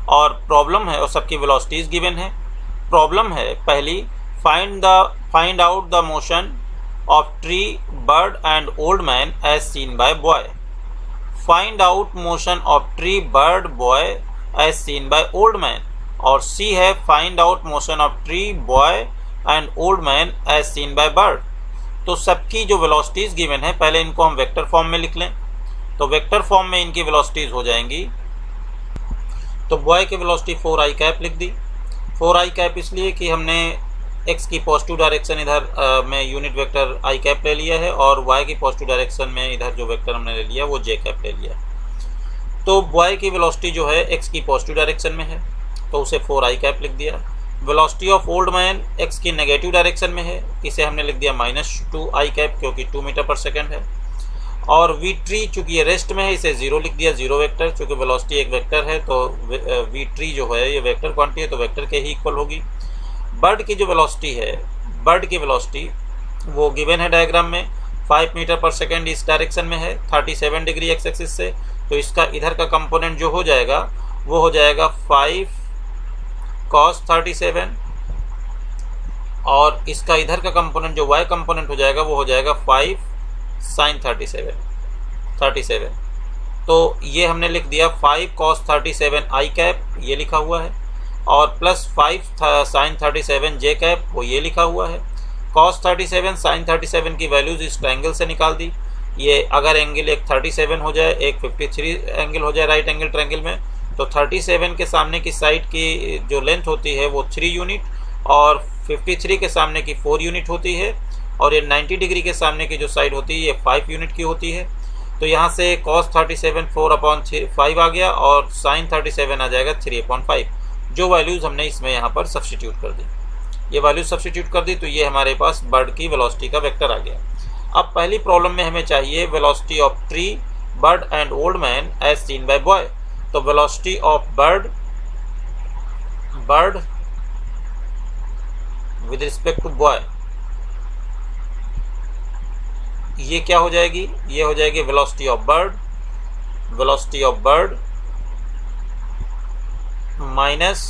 और प्रॉब्लम है और सबकी वेलोसिटीज गिवन है। प्रॉब्लम है पहली, find out the motion of tree, bird and old man as seen by boy. Find out motion of tree, bird, boy as seen by old man, और सी है find out motion of tree, boy and old man as seen by bird. तो सबकी जो वेलोसिटीज गिवन है, पहले इनको हम वेक्टर फॉर्म में लिख लें। तो वेक्टर फॉर्म में इनकी वेलोसिटीज हो जाएंगी, तो बॉय की वेलोसिटी 4i कैप लिख दी। 4i कैप इसलिए कि हमने x की पॉजिटिव डायरेक्शन इधर में यूनिट वेक्टर i कैप ले लिया है, और y की पॉजिटिव डायरेक्शन में इधर जो वेक्टर हमने ले लिया वो j कैप ले लिया। तो बॉय की वेलोसिटी जो है x की पॉजिटिव डायरेक्शन में है, तो उसे 4i कैप लिख दिया। Velocity of old man x की नेगेटिव डायरेक्शन में है, इसे हमने लिख दिया -2 i कैप क्योंकि 2 मीटर पर सेकेंड है। और वी ट्री चूँकि ये रेस्ट में है, इसे 0 लिख दिया, 0 वेक्टर, चूँकि वेलोसिटी एक वेक्टर है तो वी ट्री जो है ये वेक्टर क्वांटिटी है तो वेक्टर के ही इक्वल होगी। बर्ड की जो वेलोसिटी है, बर्ड की वेलोसिटी वो गिवन है डायग्राम में, 5 मीटर पर सेकेंड इस डायरेक्शन में है 37 डिग्री एक्स एक्सिस से, तो इसका इधर का कंपोनेंट जो हो जाएगा वो हो जाएगा 5 cos 37 और इसका इधर का कंपोनेंट जो y कंपोनेंट हो जाएगा वो हो जाएगा 5 sin 37। तो ये हमने लिख दिया 5 cos 37 i कैप, ये लिखा हुआ है, और प्लस 5 sin 37 j कैप, वो ये लिखा हुआ है। cos 37 sin 37 की वैल्यूज इस ट्रायंगल से निकाल दी। ये अगर एंगल एक 37 हो जाए, एक 53 एंगल हो जाए राइट एंगल ट्रायंगल में, तो 37 के सामने की साइड की जो लेंथ होती है वो 3 यूनिट और 53 के सामने की 4 यूनिट होती है, और ये 90 डिग्री के सामने की जो साइड होती है ये 5 यूनिट की होती है। तो यहाँ से cos 37 4/5 आ गया और sin 37 आ जाएगा 3/5। जो वैल्यूज़ हमने इसमें यहाँ पर सब्स्टिट्यूट कर दी, ये वैल्यूज सब्स्टिट्यूट कर दी, तो ये हमारे पास बर्ड की वेलोसिटी का वेक्टर आ गया। अब पहली प्रॉब्लम में हमें चाहिए velocity of tree, bird and old man as seen by boy. तो velocity of bird with respect to boy, ये क्या हो जाएगी, ये हो जाएगी velocity of bird minus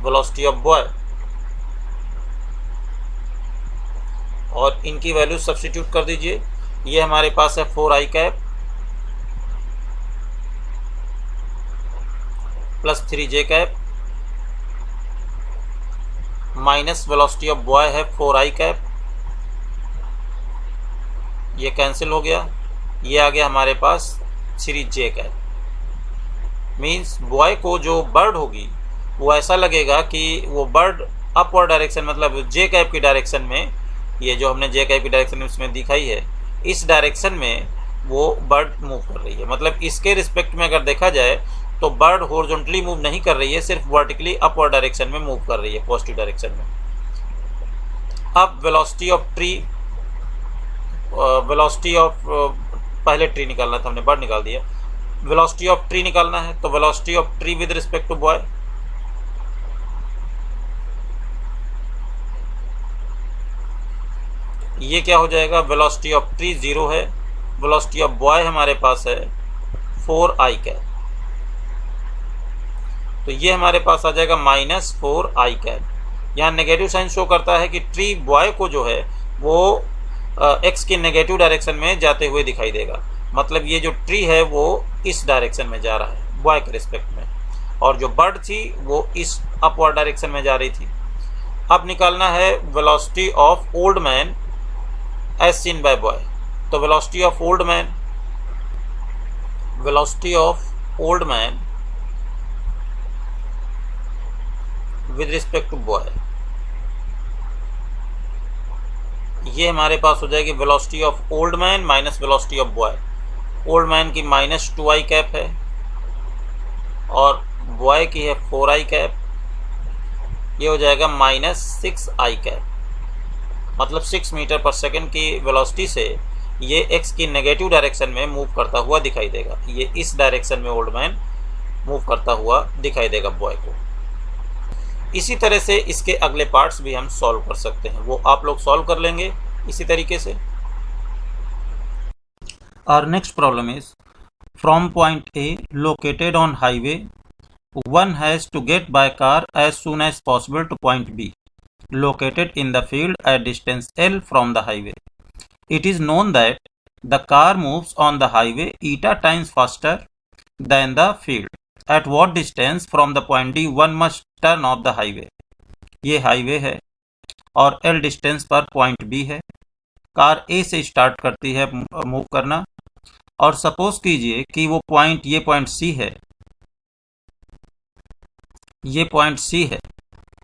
velocity of boy, और इनकी वैल्यू सब्स्टिट्यूट कर दीजिए। ये हमारे पास है 4 i cap plus 3 j cap minus velocity of boy है 4 i कैप, ये कैंसिल हो गया, ये आ गया हमारे पास 3 j कैप। मीन्स बॉय को जो बर्ड होगी वो ऐसा लगेगा कि वो बर्ड अपवर्ड डायरेक्शन, मतलब j कैप की डायरेक्शन में, ये जो हमने j कैप की डायरेक्शन उसमें दिखाई है, इस डायरेक्शन में वो बर्ड मूव कर रही है। मतलब इसके रिस्पेक्ट में अगर देखा जाए तो बर्ड हॉरिजॉन्टली मूव नहीं कर रही है, सिर्फ वर्टिकली अपवर्ड डायरेक्शन में मूव कर रही है, पॉजिटिव डायरेक्शन में। अब velocity of tree, velocity of पहले ट्री निकालना था, हमने बर्ड निकाल दिया, वेलोसिटी ऑफ ट्री निकालना है। तो velocity of tree with respect to boy, ये क्या हो जाएगा, वेलोसिटी ऑफ ट्री 0 है, वेलोसिटी ऑफ बॉय हमारे पास है 4 i कैप, तो ये हमारे पास आ जाएगा -4 i कैप। यहाँ नेगेटिव साइन शो करता है कि ट्री बॉय को जो है वो एक्स की नेगेटिव डायरेक्शन में जाते हुए दिखाई देगा, मतलब ये जो ट्री है वो इस डायरेक्शन में जा रहा है बॉय के रिस्पेक्ट में, और जो बर्ड थी वो इस अपवर्ड डायरेक्शन में जा रही थी। अब निकालना है velocity of old man as seen by boy. तो velocity of old man with respect to boy, ये हमारे पास हो जाएगी velocity of old man minus velocity of boy. Old man की -2 i कैप है और बॉय की है 4 i कैप, ये हो जाएगा -6 i कैप। मतलब 6 मीटर पर सेकेंड की वेलोसिटी से ये एक्स की नेगेटिव डायरेक्शन में मूव करता हुआ दिखाई देगा, ये इस डायरेक्शन में ओल्ड मैन मूव करता हुआ दिखाई देगा बॉय को। इसी तरह से इसके अगले पार्ट्स भी हम सॉल्व कर सकते हैं, वो आप लोग सॉल्व कर लेंगे इसी तरीके से। Our next problem is, from point A located on highway, one has to get by car as soon as possible to point B, located in the field at distance L from the highway. It is known that the car moves on the highway eta times faster than the field. At what distance from the point D one must turn off the highway? ये हाईवे है और L डिस्टेंस पर पॉइंट B है। कार A से स्टार्ट करती है मूव करना, और सपोज कीजिए कि वो पॉइंट, ये पॉइंट C है, ये पॉइंट C है,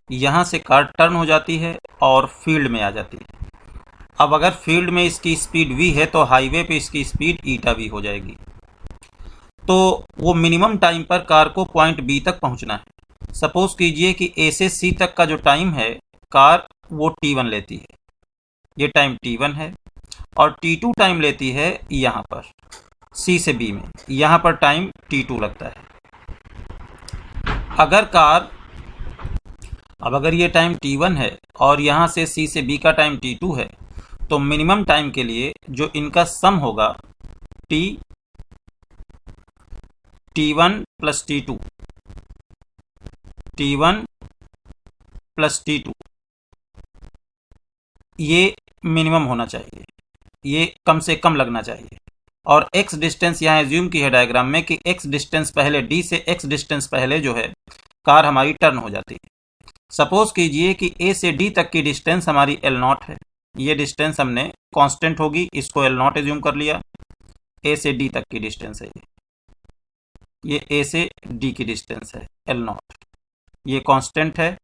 यहाँ से कार टर्न हो जाती है और फील्ड में आ जाती है। अब अगर फील्ड में इसकी स्पीड v है तो हाईवे पे इसकी स्पीड ईटा v हो जाएगी। तो वो मिनिमम टाइम पर कार को पॉइंट B तक पहुँचना है, सपोज कीजिए कि ए से सी तक का जो टाइम है कार वो t1 लेती है, ये टाइम t1 है, और t2 टाइम लेती है यहाँ पर सी से बी में, यहाँ पर टाइम t2 लगता है। अगर ये टाइम t1 है और यहाँ से सी से बी का टाइम t2 है, तो मिनिमम टाइम के लिए जो इनका सम होगा t1 plus t2, t1 plus t2, ये मिनिमम होना चाहिए, ये कम से कम लगना चाहिए। और x डिस्टेंस यहाँ एज्यूम की है डायग्राम में कि x डिस्टेंस पहले, d से x डिस्टेंस पहले जो है कार हमारी टर्न हो जाती है। सपोज कीजिए कि a से d तक की डिस्टेंस हमारी L0 है, ये डिस्टेंस हमने कांस्टेंट होगी, इसको L0 एज्यूम कर लिया। a से d तक की डिस्टेंस है ये a से d की डिस्टेंस है L0, ये कांस्टेंट है,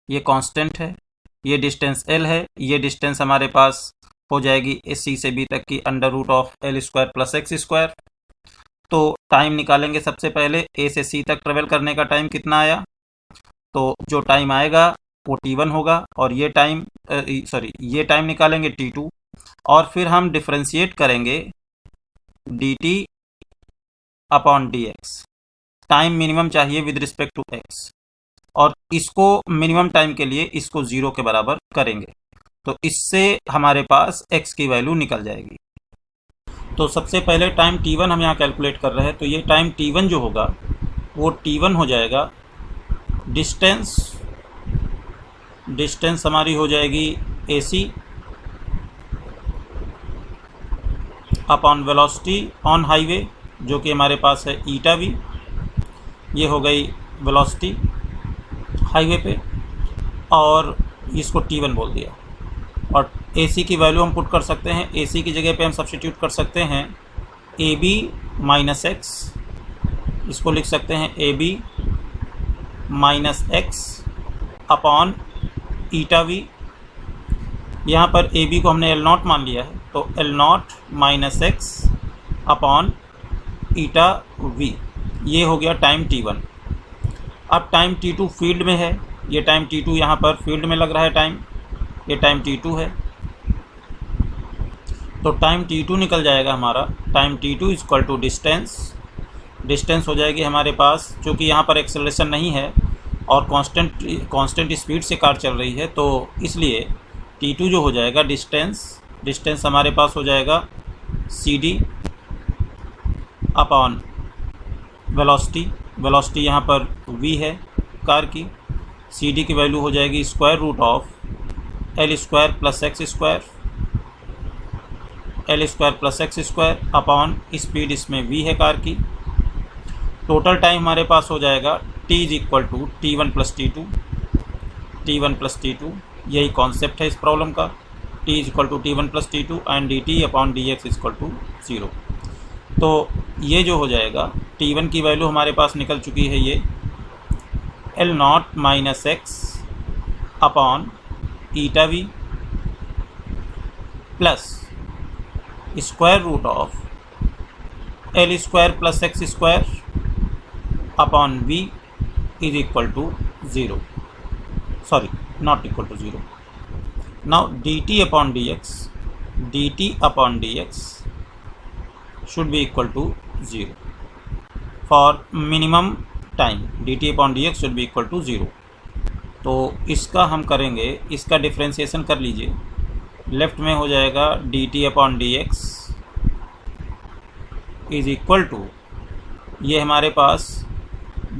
ये कांस्टेंट है, ये डिस्टेंस L है, ये डिस्टेंस हमारे पास हो जाएगी सी से बी तक की under root of L² plus x²। तो टाइम निकालेंगे सबसे पहले, ए से सी तक ट्रेवल करने का टाइम कितना आया, तो जो टाइम आएगा वो t1 होगा, और ये टाइम निकालेंगे t2, और फिर हम डिफरेंशिएट करेंगे dt upon dx। Time minimum चाहिए विद रिस्पेक्ट टू x, और इसको मिनिमम टाइम के लिए इसको 0 के बराबर करेंगे, तो इससे हमारे पास x की वैल्यू निकल जाएगी। तो सबसे पहले टाइम t1 हम यहाँ कैलकुलेट कर रहे हैं, तो ये टाइम t1 जो होगा वो t1 हो जाएगा, डिस्टेंस हमारी हो जाएगी AC upon velocity on highway जो कि हमारे पास है ईटा v, ये हो गई वेलोसिटी हाईवे पे, और इसको t1 बोल दिया। और AC की वैल्यू हम पुट कर सकते हैं, AC की जगह पे हम सब्स्टिट्यूट कर सकते हैं AB माइनस x, इसको लिख सकते हैं AB minus x upon eta v। यहाँ पर AB को हमने L0 मान लिया है, तो L0 minus x upon eta v, ये हो गया टाइम t1। अब टाइम t2 फील्ड में है, ये टाइम t2 यहाँ पर फील्ड में लग रहा है टाइम, ये टाइम t2 है, तो टाइम t2 निकल जाएगा हमारा, time t2 equal to distance हो जाएगी हमारे पास, क्योंकि यहाँ पर एक्सेलरेशन नहीं है और कांस्टेंट स्पीड से कार चल रही है, तो इसलिए t2 जो हो जाएगा डिस्टेंस हमारे पास हो जाएगा CD अपॉन वेलोसिटी यहाँ पर v है कार की, CD की वैल्यू हो जाएगी square root of L² plus x² upon speed इसमें v है कार की। टोटल टाइम हमारे पास हो जाएगा t is equal to t1 plus t2, यही कॉन्सेप्ट है इस प्रॉब्लम का, t is equal to t1 plus t2 and dt upon dx is equal to 0। तो ये जो हो जाएगा t1 की वैल्यू हमारे पास निकल चुकी है, ये L0 minus x upon eta v plus square root of L² plus x² upon v is equal to 0, sorry not equal to 0। Now dt upon dx should be equal to 0 for minimum time, dt upon dx should be equal to 0। तो इसका हम करेंगे, इसका डिफ्रेंशिएशन कर लीजिए, लेफ्ट में हो जाएगा dt upon dx is equal to, ये हमारे पास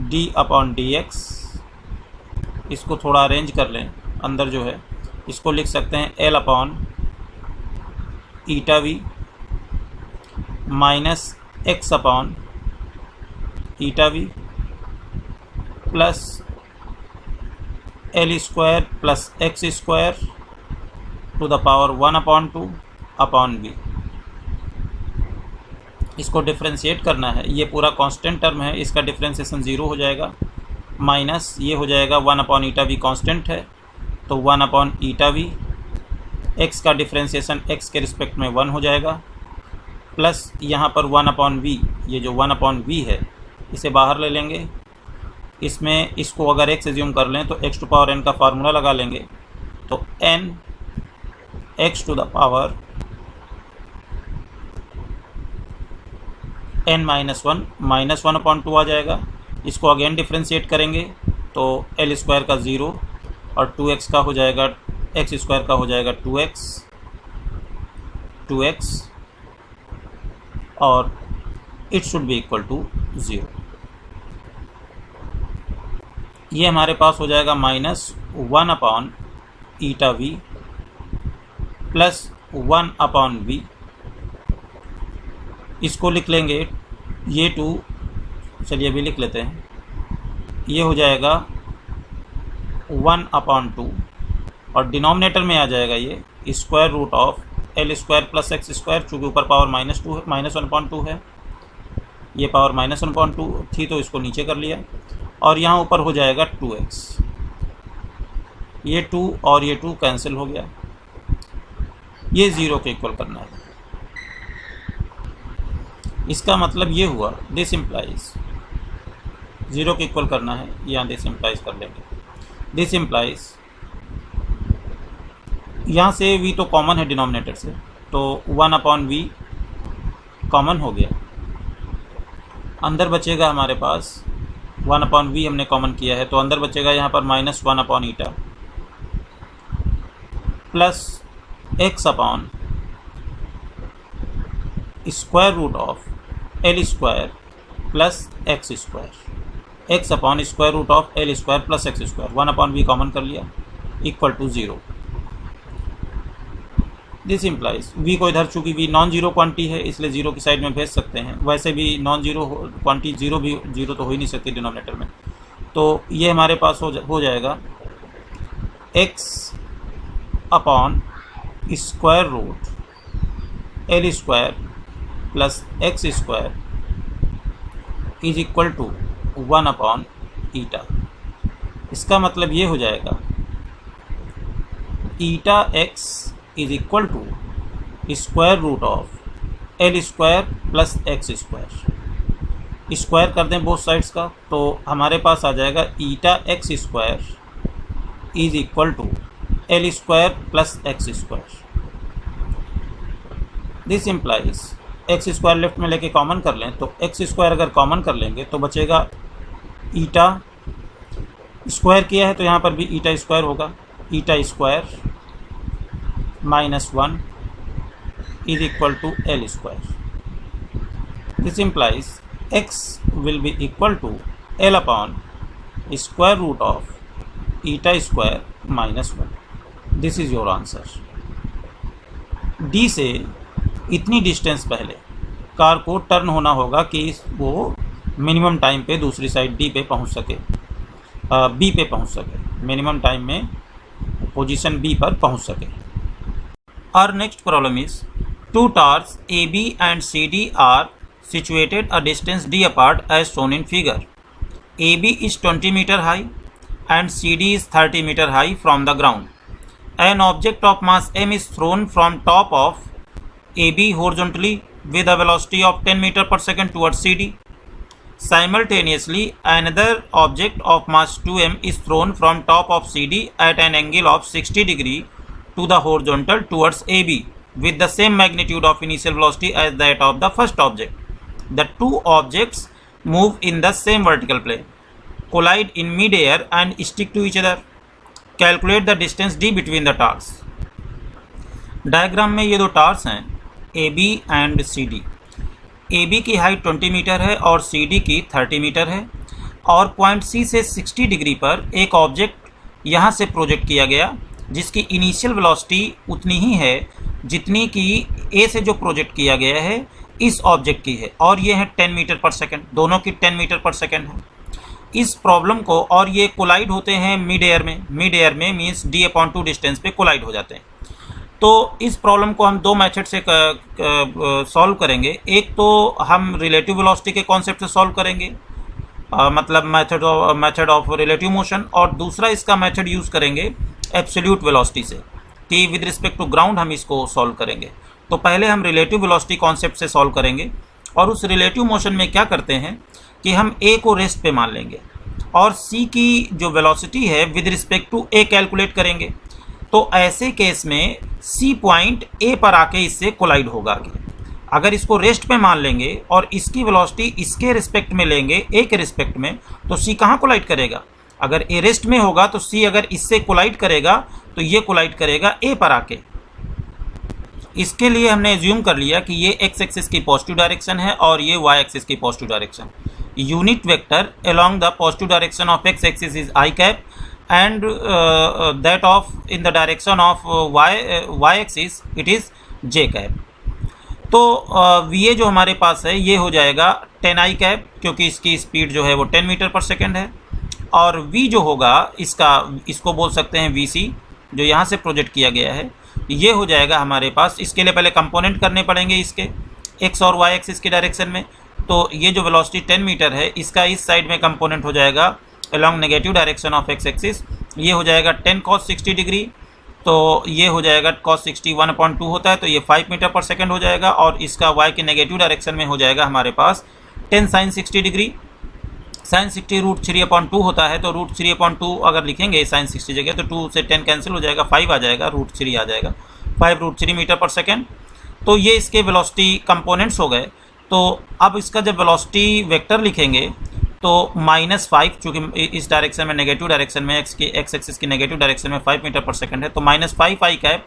d अपॉन dx, इसको थोड़ा अरेंज कर लें, अंदर जो है इसको लिख सकते हैं L upon eta v minus x upon eta v plus L² plus x² to the power 1 upon 2 upon v। इसको डिफ्रेंशिएट करना है, ये पूरा कांस्टेंट टर्म है, इसका डिफ्रेंशिएशन 0 हो जाएगा, माइनस ये हो जाएगा 1 अपॉन ईटा v कांस्टेंट है, तो 1 अपॉन ईटा v, x का डिफ्रेंशिएशन x के रिस्पेक्ट में 1 हो जाएगा, प्लस यहाँ पर 1 अपॉन v, ये जो 1 अपॉन v है इसे बाहर ले लेंगे, इसमें इसको अगर x एज्यूम कर लें तो x टू पावर n का फार्मूला लगा लेंगे, तो n x to the power n minus one upon two आ जाएगा। इसको अगेन डिफ्रेंशिएट करेंगे तो l स्क्वायर का 0 और 2x का हो जाएगा, x स्क्वायर का हो जाएगा 2x और it should be equal to 0। ये हमारे पास हो जाएगा -1 upon eta v plus 1 upon v। इसको लिख लेंगे, ये 2 चलिए अभी लिख लेते हैं, ये हो जाएगा 1 अपॉन 2 और डिनोमिनेटर में आ जाएगा ये square root of L square plus x square, चूँकि ऊपर पावर -2 है, -1/2 है, ये पावर -1/2 थी तो इसको नीचे कर लिया और यहाँ ऊपर हो जाएगा 2x। ये 2 और ये 2 कैंसिल हो गया, ये 0 के इक्वल करना है। इसका मतलब ये हुआ, दिस इम्प्लाइज 0 के इक्वल करना है, यहाँ दिस इम्प्लाइज कर लेंगे। दिस इम्प्लाइज यहाँ से v तो कॉमन है डिनोमिनेटर से, तो 1 अपॉन v कॉमन हो गया, अंदर बचेगा हमारे पास 1 अपॉन v हमने कॉमन किया है, तो अंदर बचेगा यहाँ पर -1 upon eta plus x upon square root of L square plus x square, x upon square root of L square plus x square, 1 upon v common कर लिया, equal to 0। This implies v को इधर, चूँकि v नॉन जीरो क्वांटिटी है इसलिए 0 की साइड में भेज सकते हैं, वैसे भी नॉन जीरो क्वांटिटी 0 भी 0 तो हो ही नहीं सकती डिनोमिनेटर में, तो ये हमारे पास हो जाएगा x upon square root L square plus x square is equal to 1 upon eta. इसका मतलब ये हो जाएगा eta x is equal to square root of L square plus x square. Square कर दें बोथ साइड्स का तो हमारे पास आ जाएगा eta x square is equal to L square plus x square. This implies x square left में लेके कॉमन कर लें तो एक्स स्क्वायर अगर कॉमन कर लेंगे तो बचेगा ईटा, स्क्वायर किया है तो यहाँ पर भी ईटा स्क्वायर होगा, ईटा square -1 is equal to L square. This implies x will be equal to L upon square root of eta square -1. This is your answer. D से इतनी डिस्टेंस पहले कार को टर्न होना होगा कि वो मिनिमम टाइम पे दूसरी साइड D पे पहुंच सके, B पे पहुंच सके, मिनिमम टाइम में पोजीशन B पर पहुंच सके। Our next problem is two towers AB and CD are situated a distance d apart as shown in figure. AB is 20 meter high and CD is 30 meter high from the ground. An object of mass m is thrown from top of AB horizontally with a velocity of 10 meter per second towards CD. Simultaneously, another object of mass 2m is thrown from top of CD at an angle of 60 degree to the horizontal towards AB with the same magnitude of initial velocity as that of the first object. The two objects move in the same vertical plane, collide in mid-air and stick to each other. Calculate the distance d between the towers. Diagram में ये दो टावर्स हैं AB एंड CD। AB की हाइट 20 मीटर है और CD की 30 मीटर है और पॉइंट C से 60 डिग्री पर एक ऑब्जेक्ट यहाँ से प्रोजेक्ट किया गया जिसकी इनिशियल वेलोसिटी उतनी ही है जितनी कि ए से जो प्रोजेक्ट किया गया है इस ऑब्जेक्ट की है और ये है 10 मीटर पर सेकंड, दोनों की 10 मीटर पर सेकंड है। इस प्रॉब्लम को, और ये कोलाइड होते हैं मिड एयर में मीन्स d/2 डिस्टेंस पे कोलाइड हो जाते हैं। तो इस प्रॉब्लम को हम दो मेथड से सॉल्व करेंगे। एक तो हम रिलेटिव वेलोसिटी के कॉन्सेप्ट से सॉल्व करेंगे, मतलब मेथड ऑफ रिलेटिव मोशन, और दूसरा इसका मेथड यूज़ करेंगे एब्सोल्यूट वेलोसिटी से कि विद रिस्पेक्ट टू ग्राउंड हम इसको सॉल्व करेंगे। तो पहले हम रिलेटिव वेलोसिटी कॉन्सेप्ट से सॉल्व करेंगे और उस रिलेटिव मोशन में क्या करते हैं कि हम ए को रेस्ट पे मान लेंगे। और c की जो वेलोसिटी है with respect to a calculate करेंगे, तो ऐसे केस में c पॉइंट a पर आके इससे कोलाइड होगा आगे। अगर इसको रेस्ट पे मान लेंगे और इसकी वेलोसिटी इसके रिस्पेक्ट में लेंगे a के रिस्पेक्ट में, तो c कहाँ कोलाइड करेगा? अगर a रेस्ट में होगा तो c अगर इससे कोलाइड करेगा तो ये कोलाइड करेगा a पर आके। इसके लिए हमने एज्यूम कर लिया कि ये x एक्सिस की पॉजिटिव डायरेक्शन है और ये y एक्सिस की positive direction. Unit vector along the positive direction of x axis is i cap and that of in the direction of y axis it is j cap. तो va जो हमारे पास है ये हो जाएगा 10i कैप, क्योंकि इसकी स्पीड जो है वो 10 मीटर पर सेकेंड है, और v जो होगा इसको बोल सकते हैं vc, जो यहाँ से प्रोजेक्ट किया गया है, ये हो जाएगा हमारे पास। इसके लिए पहले कंपोनेंट करने पड़ेंगे इसके x और y एक्सिस के डायरेक्शन में। तो ये जो वेलोसिटी 10 मीटर है इसका इस साइड में कंपोनेंट हो जाएगा along negative direction of x axis, ये हो जाएगा 10 cos 60 डिग्री, तो ये हो जाएगा cos 60 1/2 होता है, तो ये 5 मीटर पर सेकेंड हो जाएगा, और इसका y के नेगेटिव डायरेक्शन में हो जाएगा हमारे पास 10 sin 60 डिग्री। sin 60 √3/2 होता है, तो √3/2 अगर लिखेंगे sin 60 जगह तो 2 से 10 कैंसिल हो जाएगा, 5 आ जाएगा, √3 आ जाएगा, 5√3 मीटर पर सेकेंड। तो ये इसके वेलोसिटी कंपोनेंट्स हो गए। तो अब इसका जब वेलोसिटी वेक्टर लिखेंगे तो -5, चूँकि इस डायरेक्शन में नेगेटिव डायरेक्शन में x एक्सिस की नेगेटिव डायरेक्शन में 5 मीटर पर सेकेंड है, तो -5i कैप,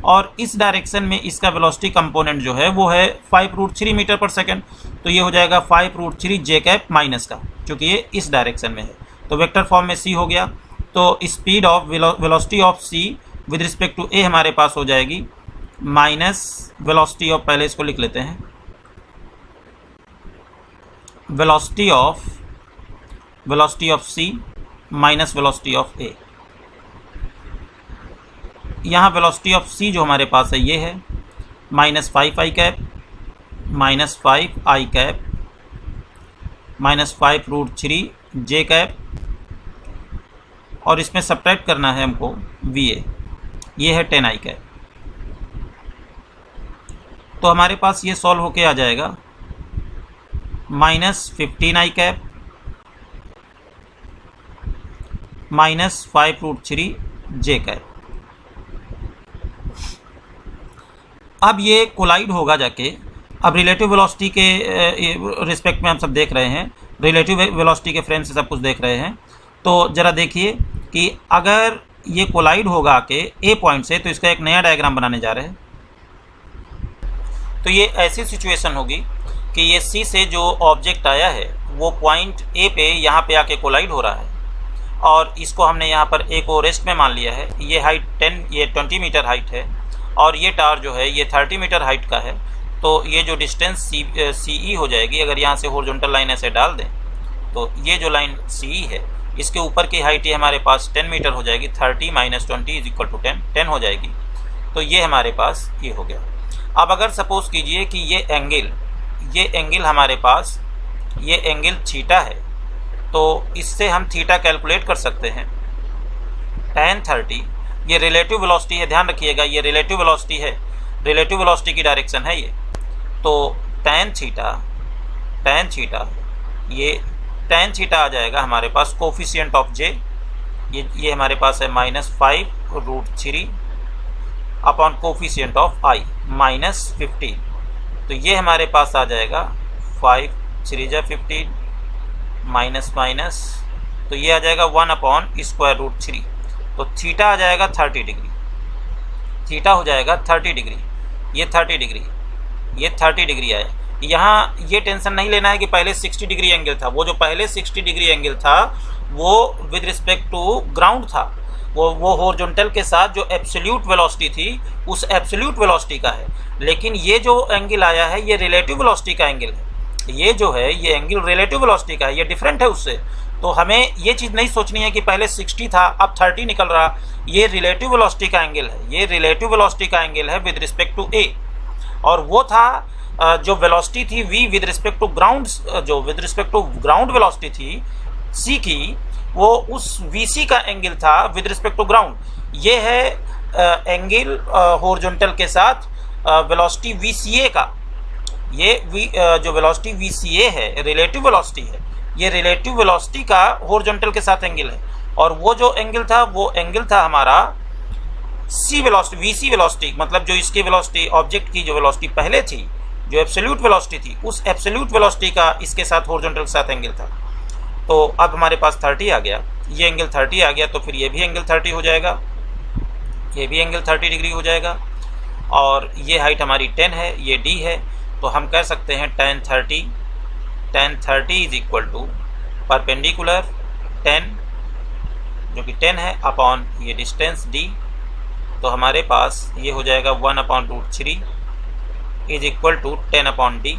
और इस डायरेक्शन में इसका वेलोसिटी कंपोनेंट जो है वो है 5√3 मीटर पर सेकेंड, तो ये हो जाएगा 5√3 j कैप माइनस का, क्योंकि ये इस डायरेक्शन में है। तो वेक्टर फॉर्म में c हो गया। तो speed of velocity of c with respect to a हमारे पास हो जाएगी माइनस वेलोसिटी ऑफ, पहले इसको लिख लेते हैं, velocity of c minus velocity of a। यहाँ वेलोसिटी ऑफ c जो हमारे पास है ये है -5i cap minus 5i cap minus 5√3 j cap, और इसमें सब्ट्रैक्ट करना है हमको va, ये है 10i कैप। तो हमारे पास ये सॉल्व होके आ जाएगा -15i cap minus 5√3 j cap. अब ये कोलाइड होगा जाके, अब रिलेटिव वेलोसिटी के रिस्पेक्ट में हम सब देख रहे हैं, रिलेटिव वेलोसिटी के फ्रेम से सब कुछ देख रहे हैं। तो ज़रा देखिए कि अगर ये कोलाइड होगा आके ए पॉइंट से, तो इसका एक नया डायग्राम बनाने जा रहे हैं। तो ये ऐसी सिचुएशन होगी कि ये सी से जो ऑब्जेक्ट आया है वो पॉइंट ए पे यहाँ पे आके कोलाइड हो रहा है, और इसको हमने यहाँ पर ए को रेस्ट में मान लिया है। ये हाइट 20 मीटर हाइट है, और ये टावर जो है ये 30 मीटर हाइट का है। तो ये जो डिस्टेंस सी ई हो जाएगी, अगर यहाँ से हॉरिजॉन्टल लाइन ऐसे डाल दें तो ये जो लाइन सी ई है इसके ऊपर की हाइट ये हमारे पास 10 मीटर हो जाएगी, 30 - 20 = 10 हो जाएगी। तो ये हमारे पास ये हो गया। अब अगर सपोज कीजिए कि ये एंगल हमारे पास ये एंगल थीटा है, तो इससे हम थीटा कैलकुलेट कर सकते हैं। tan 30 ये रिलेटिव वेलोसिटी है, ध्यान रखिएगा ये रिलेटिव वेलोसिटी है, रिलेटिव वेलोसिटी की डायरेक्शन है ये। तो tan थीटा आ जाएगा हमारे पास कोफिशिएंट ऑफ j, ये हमारे पास है -5√3 अपॉन कोफिशिएंट ऑफ i -15। तो ये हमारे पास आ जाएगा 5 3 जा 15 माइनस, तो ये आ जाएगा 1/√3। तो थीटा आ जाएगा 30 डिग्री, थीटा हो जाएगा 30 डिग्री, ये 30 डिग्री, ये 30 डिग्री आया। यहाँ ये टेंशन नहीं लेना है कि पहले 60 डिग्री एंगल था, वो जो पहले 60 डिग्री एंगल था वो विद रिस्पेक्ट टू ग्राउंड था, वो हॉरिजॉन्टल के साथ जो एब्सोल्यूट वेलोसिटी थी उस एब्सोल्यूट वेलोसिटी का है। लेकिन ये जो एंगल आया है ये रिलेटिव वेलोसिटी का एंगल है, ये जो है ये एंगल रिलेटिव वेलोसिटी का है, ये डिफरेंट है उससे। तो हमें ये चीज़ नहीं सोचनी है कि पहले 60 था अब 30 निकल रहा, ये रिलेटिव वेलोसिटी का एंगल है, ये रिलेटिव वेलोसिटी का एंगल है विद रिस्पेक्ट टू ए। और वो था जो वेलोसिटी थी v with respect to ground, जो with respect to ground velocity थी c की, वो उस vc का एंगल था विद रिस्पेक्ट टू ग्राउंड। ये है एंगल हॉरिजॉन्टल के साथ वेलोसिटी vca का, ये जो वेलोसिटी vca है रिलेटिव वेलोसिटी है, ये रिलेटिव वेलोसिटी का हॉरिजॉन्टल के साथ एंगल है, और वो जो एंगल था वो एंगल था हमारा सी वेलोसिटी, वीसी वेलोसिटी, मतलब जो इसकी वेलोसिटी, ऑब्जेक्ट की जो वेलोसिटी पहले थी, जो एब्सोल्यूट वेलोसिटी थी, उस एब्सोल्यूट वेलोसिटी का इसके साथ हॉरिजॉन्टल के साथ एंगल था। तो अब हमारे पास 30 आ गया, ये एंगल 30 आ गया, तो फिर ये भी एंगल 30 हो जाएगा, ये भी एंगल 30 डिग्री हो जाएगा, और ये हाइट हमारी 10 है, ये d है, तो हम कह सकते हैं tan 30 is equal to perpendicular 10 जो कि 10 है अपॉन ये डिस्टेंस d, तो हमारे पास ये हो जाएगा 1/√3 इज इक्वल टू 10/d।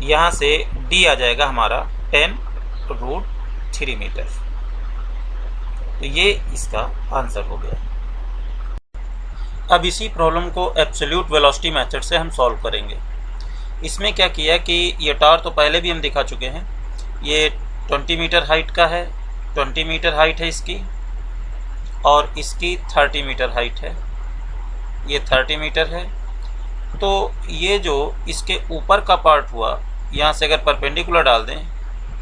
यहाँ से d आ जाएगा हमारा 10√3 मीटर। तो ये इसका आंसर हो गया। अब इसी प्रॉब्लम को एब्सोल्यूट वेलोसिटी मेथड से हम सॉल्व करेंगे। इसमें क्या किया कि ये टावर तो पहले भी हम दिखा चुके हैं, ये 20 मीटर हाइट का है, 20 मीटर हाइट है इसकी, और इसकी 30 मीटर हाइट है, ये 30 मीटर है। तो ये जो इसके ऊपर का पार्ट हुआ, यहाँ से अगर परपेंडिकुलर डाल दें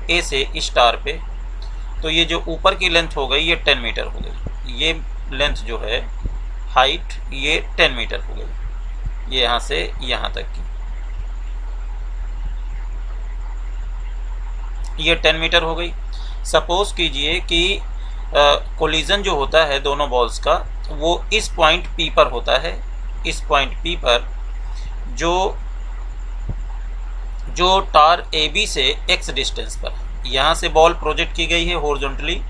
ए से इस टावर पे, तो ये जो ऊपर की लेंथ हो गई ये 10 मीटर हो गई, ये लेंथ जो है हाइट ये 10 मीटर हो गई, ये यहाँ से यहाँ तक की ये 10 मीटर हो गई। सपोज कीजिए कि कोलिजन जो होता है दोनों बॉल्स का वो इस पॉइंट P पर होता है, इस पॉइंट P पर जो टार AB से x डिस्टेंस पर, यहाँ से बॉल प्रोजेक्ट की गई है हॉरिजॉन्टली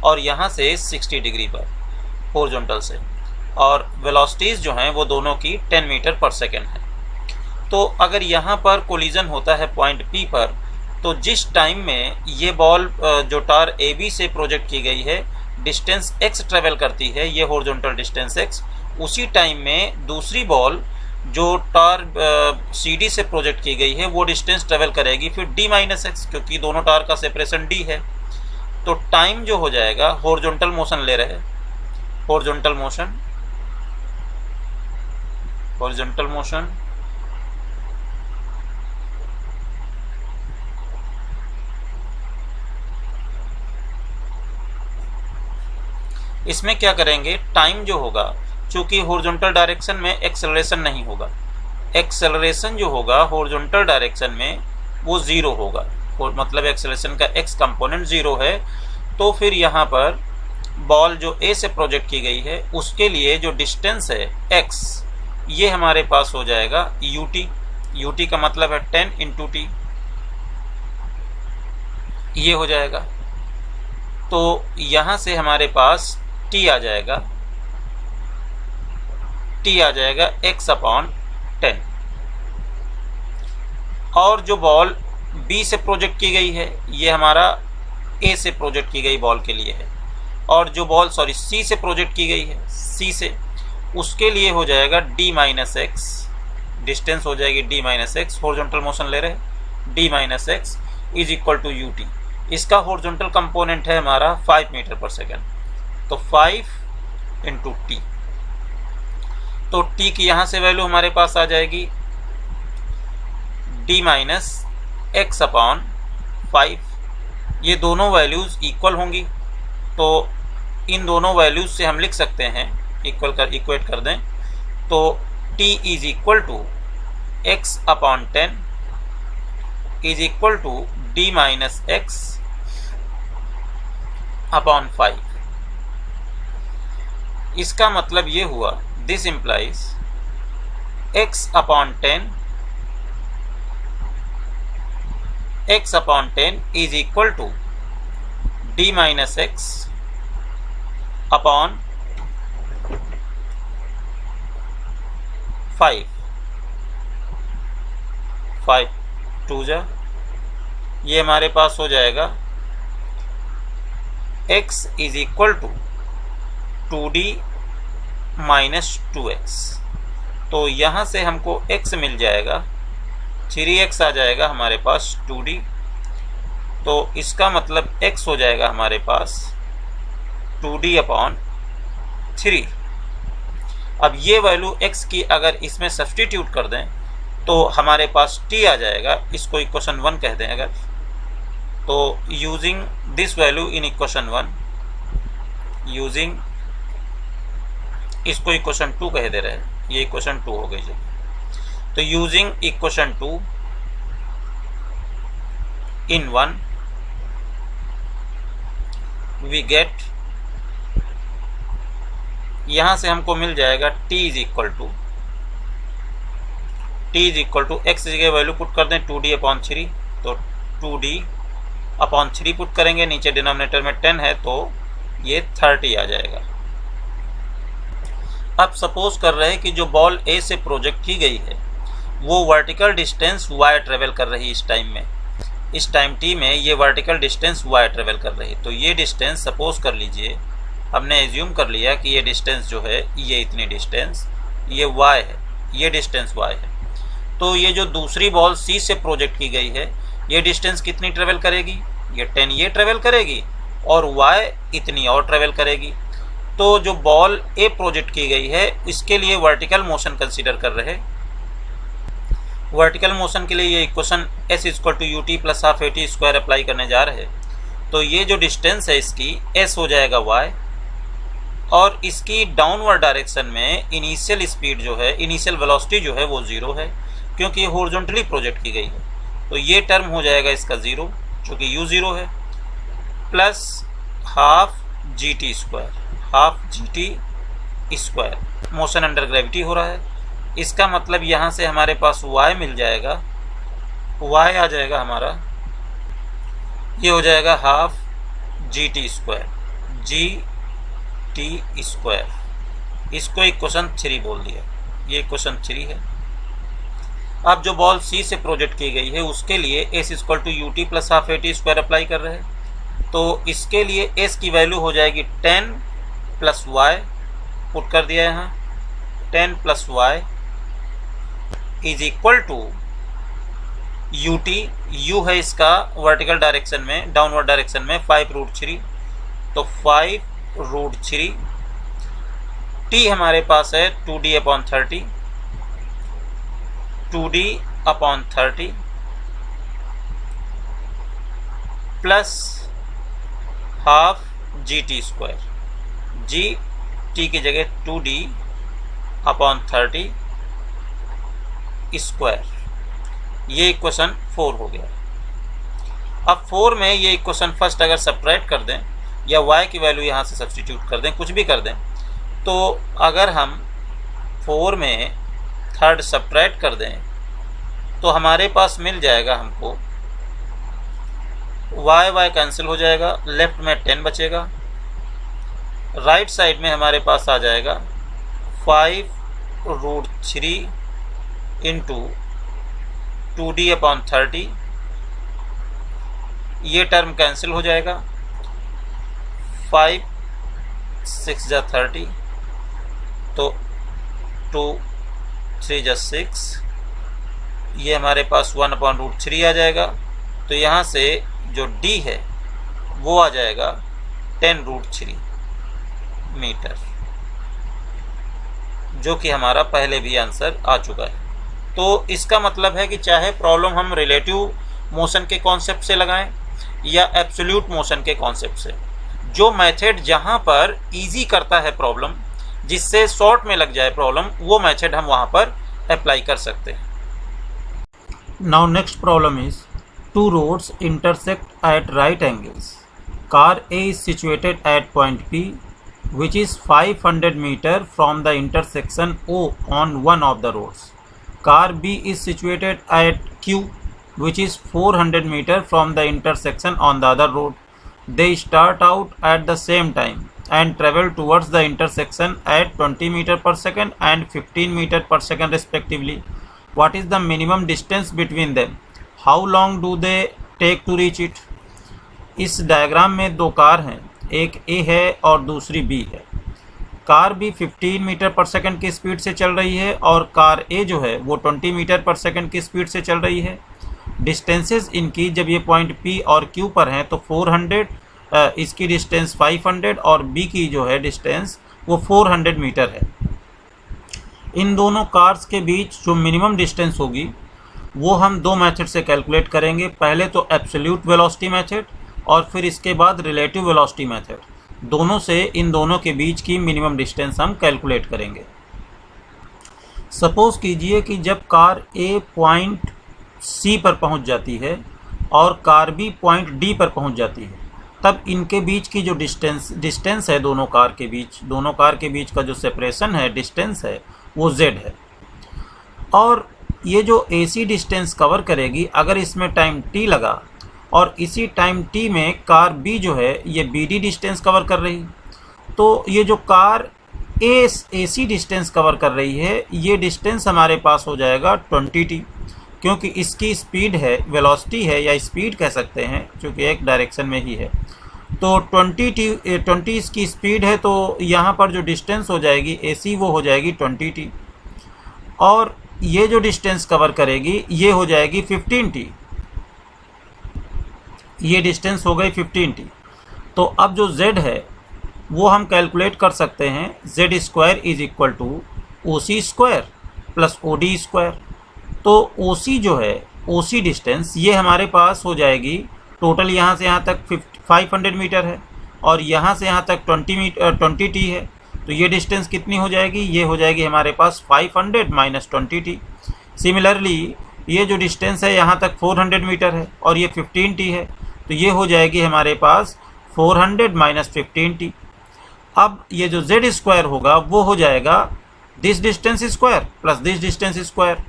और यहाँ से 60 डिग्री पर हॉरिजॉन्टल से, और वेलोसिटीज़ जो हैं वो दोनों की 10 मीटर पर सेकेंड है। तो अगर यहाँ पर कोलिजन होता है पॉइंट P पर, तो जिस टाइम में ये बॉल जो टार AB से प्रोजेक्ट की गई है डिस्टेंस x ट्रेवल करती है, ये हॉरिजॉन्टल डिस्टेंस x, उसी टाइम में दूसरी बॉल जो टार CD से प्रोजेक्ट की गई है वो डिस्टेंस ट्रेवल करेगी फिर d-x, क्योंकि दोनों टार का सेपरेशन d है। तो टाइम जो हो जाएगा, हॉरिजॉन्टल मोशन ले रहे, हॉरिजॉन्टल मोशन इसमें क्या करेंगे, टाइम जो होगा, चूंकि हॉरिजॉन्टल डायरेक्शन में एक्सेलरेशन नहीं होगा, एक्सेलरेशन जो होगा हॉरिजॉन्टल डायरेक्शन में वो 0 होगा, मतलब एक्सेलरेशन का x कंपोनेंट 0 है। तो फिर यहाँ पर बॉल जो A से प्रोजेक्ट की गई है उसके लिए जो डिस्टेंस है x, ये हमारे पास हो जाएगा ut का मतलब है 10 × t, ये हो जाएगा। तो यहाँ से हमारे पास t आ जाएगा x/10, और जो बॉल B से प्रोजेक्ट की गई है ये हमारा A से प्रोजेक्ट की गई बॉल के लिए है, और जो बॉल C से प्रोजेक्ट की गई है C से, उसके लिए हो जाएगा d-x, डिस्टेंस हो जाएगी d-x, हॉरिजॉन्टल मोशन ले रहे, d-x is equal to ut। इसका हॉरिजॉन्टल कंपोनेंट है हमारा 5 मीटर पर सेकेंड, तो 5 × t, तो t की यहाँ से वैल्यू हमारे पास आ जाएगी d-x/5। ये दोनों वैल्यूज़ इक्वल होंगी, तो इन दोनों वैल्यूज़ से हम लिख सकते हैं, इक्वेट कर दें, तो t is equal to x/10 is equal to d-x/5। इसका मतलब ये हुआ, this implies x/10 is equal to d-x/5। 5 2 जा, ये हमारे पास हो जाएगा x is equal to 2d - 2x। तो यहाँ से हमको x मिल जाएगा, 3x आ जाएगा हमारे पास 2d, तो इसका मतलब x हो जाएगा हमारे पास 2d/3। अब ये वैल्यू x की अगर इसमें सब्स्टिट्यूट कर दें तो हमारे पास t आ जाएगा, इसको इक्वेशन 1 कह दें अगर, तो using this value in equation 1, using, इसको इक्वेशन 2 कह दे रहे हैं, ये इक्वेशन 2 हो गई जो, तो using equation 2 in 1 we get, यहां से हमको मिल जाएगा t is equal to x जगह वैल्यू पुट कर दें 2d/3, तो 2d/3 पुट करेंगे, नीचे डिनोमिनेटर में 10 है तो ये 30 आ जाएगा। अब सपोज कर रहे हैं कि जो बॉल ए से प्रोजेक्ट की गई है वो वर्टिकल डिस्टेंस y ट्रेवल कर रही है इस टाइम में, इस टाइम t में ये वर्टिकल डिस्टेंस y ट्रेवल कर रही है। तो ये डिस्टेंस सपोज कर लीजिए, हमने एज्यूम कर लिया कि ये डिस्टेंस जो है ये इतनी डिस्टेंस ये y है, ये डिस्टेंस y है। तो ये जो दूसरी बॉल C से प्रोजेक्ट की गई है ये डिस्टेंस कितनी ट्रेवल करेगी, ये 10 ये ट्रेवल करेगी और y इतनी और ट्रेवल करेगी। तो जो बॉल A प्रोजेक्ट की गई है इसके लिए वर्टिकल मोशन कंसीडर कर रहे हैं। वर्टिकल मोशन के लिए ये equation s = ut + half at² apply करने जा रहे हैं। तो ये जो डिस्टेंस है इसकी s हो जाएगा y, और इसकी डाउनवर्ड डायरेक्शन में इनिशियल स्पीड जो है, इनिशियल वेलोसिटी जो है वो 0 है, क्योंकि ये हॉरिजॉन्टली प्रोजेक्ट की गई है। तो ये टर्म हो जाएगा इसका 0, चूँकि u 0 है, plus half gt², half gt²। Motion under gravity हो रहा है, इसका मतलब यहाँ से हमारे पास y मिल जाएगा, y आ जाएगा हमारा, ये हो जाएगा हाफ gt², gt²। इसको इक्वेशन 3 बोल दिया, ये इक्वेशन 3 है। अब जो बॉल C से प्रोजेक्ट की गई है उसके लिए s = ut + half at² apply कर रहे हैं। तो इसके लिए s की वैल्यू हो जाएगी 10 + y, पुट कर दिया यहाँ, 10 + y is equal to ut, u है इसका वर्टिकल डायरेक्शन में, डाउनवर्ड डायरेक्शन में 5√3, तो 5√3, t हमारे पास है 2d/30, 2d/30 plus half gt², gt की जगह 2d/30²। ये इक्वेशन 4 हो गया। अब 4 में ये इक्वेशन फर्स्ट अगर सब्ट्रैक्ट कर दें या y की वैल्यू यहाँ से सब्स्टिट्यूट कर दें, कुछ भी कर दें, तो अगर हम 4 में थर्ड सब्ट्रैक्ट कर दें तो हमारे पास मिल जाएगा हमको y कैंसिल हो जाएगा, लेफ्ट में 10 बचेगा, राइट साइड में हमारे पास आ जाएगा 5√3 इंटू 2d/30, ये टर्म कैंसिल हो जाएगा, 5 6 जा 30, तो 2 3 जा 6, ये हमारे पास 1/√3 आ जाएगा। तो यहाँ से जो d है वो आ जाएगा 10√3 मीटर, जो कि हमारा पहले भी आंसर आ चुका है। तो इसका मतलब है कि चाहे प्रॉब्लम हम रिलेटिव मोशन के कॉन्सेप्ट से लगाएं या एब्सोल्यूट मोशन के कॉन्सेप्ट से, जो मेथड जहां पर इजी करता है प्रॉब्लम, जिससे शॉर्ट में लग जाए प्रॉब्लम, वो मेथड हम वहां पर अप्लाई कर सकते हैं। Now next problem is, two roads intersect at right angles. Car A is situated at point P, which is 500 meter from the intersection O on one of the roads. Car B is situated at Q, which is 400 meter from the intersection on the other road. They start out at the same time and travel towards the intersection at 20 meter per second and 15 meter per second respectively. What is the minimum distance between them? How long do they take to reach it? इस डायग्राम में दो कार हैं, एक A है और दूसरी B है। कार B 15 मीटर पर सेकंड की स्पीड से चल रही है और कार A जो है वो 20 मीटर पर सेकंड की स्पीड से चल रही है। डिस्टेंसेस इनकी जब ये पॉइंट P और Q पर हैं तो 400, इसकी डिस्टेंस 500 और B की जो है डिस्टेंस वो 400 मीटर है। इन दोनों कार्स के बीच जो मिनिमम डिस्टेंस होगी वो हम दो मेथड से कैलकुलेट करेंगे। पहले तो एब्सोल्यूट वेलोसिटी मेथड और फिर इसके बाद रिलेटिव वेलोसिटी मेथड। दोनों से इन दोनों के बीच की मिनिमम डिस्टेंस हम कैलकुलेट करेंगे। सपोज कीजिए कि जब कार ए पॉइंट सी पर पहुंच जाती है और कार बी पॉइंट डी पर पहुंच जाती है, तब इनके बीच की जो डिस्टेंस है दोनों कार के बीच का जो सेपरेशन है, डिस्टेंस है, वो z है। और ये जो AC डिस्टेंस कवर करेगी, अगर इसमें टाइम t लगा और इसी टाइम t में कार B जो है ये BD डिस्टेंस कवर कर रही, तो ये जो कार AC डिस्टेंस कवर कर रही है, ये डिस्टेंस हमारे पास हो जाएगा 20t, क्योंकि इसकी स्पीड है, वेलोसिटी है या स्पीड कह सकते हैं, क्योंकि एक डायरेक्शन में ही है। तो 20 इसकी स्पीड है, तो यहाँ पर जो डिस्टेंस हो जाएगी AC वो हो जाएगी 20t, और ये जो डिस्टेंस कवर करेगी ये हो जाएगी 15t। ये डिस्टेंस हो गई 15t। तो अब जो z है वो हम कैलकुलेट कर सकते हैं, z square is equal to OC square plus OD square. तो OC जो है, OC डिस्टेंस ये हमारे पास हो जाएगी, टोटल यहाँ से यहाँ तक 500 मीटर है और यहाँ से यहाँ तक 20t है, तो ये डिस्टेंस कितनी हो जाएगी, ये हो जाएगी हमारे पास 500 माइनस 20t। सिमिलरली ये जो डिस्टेंस है यहाँ तक 400 मीटर है और ये 15t है, तो ये हो जाएगी हमारे पास 400 माइनस 15t। अब ये जो z स्क्वायर होगा वो हो जाएगा this distance square plus this distance square.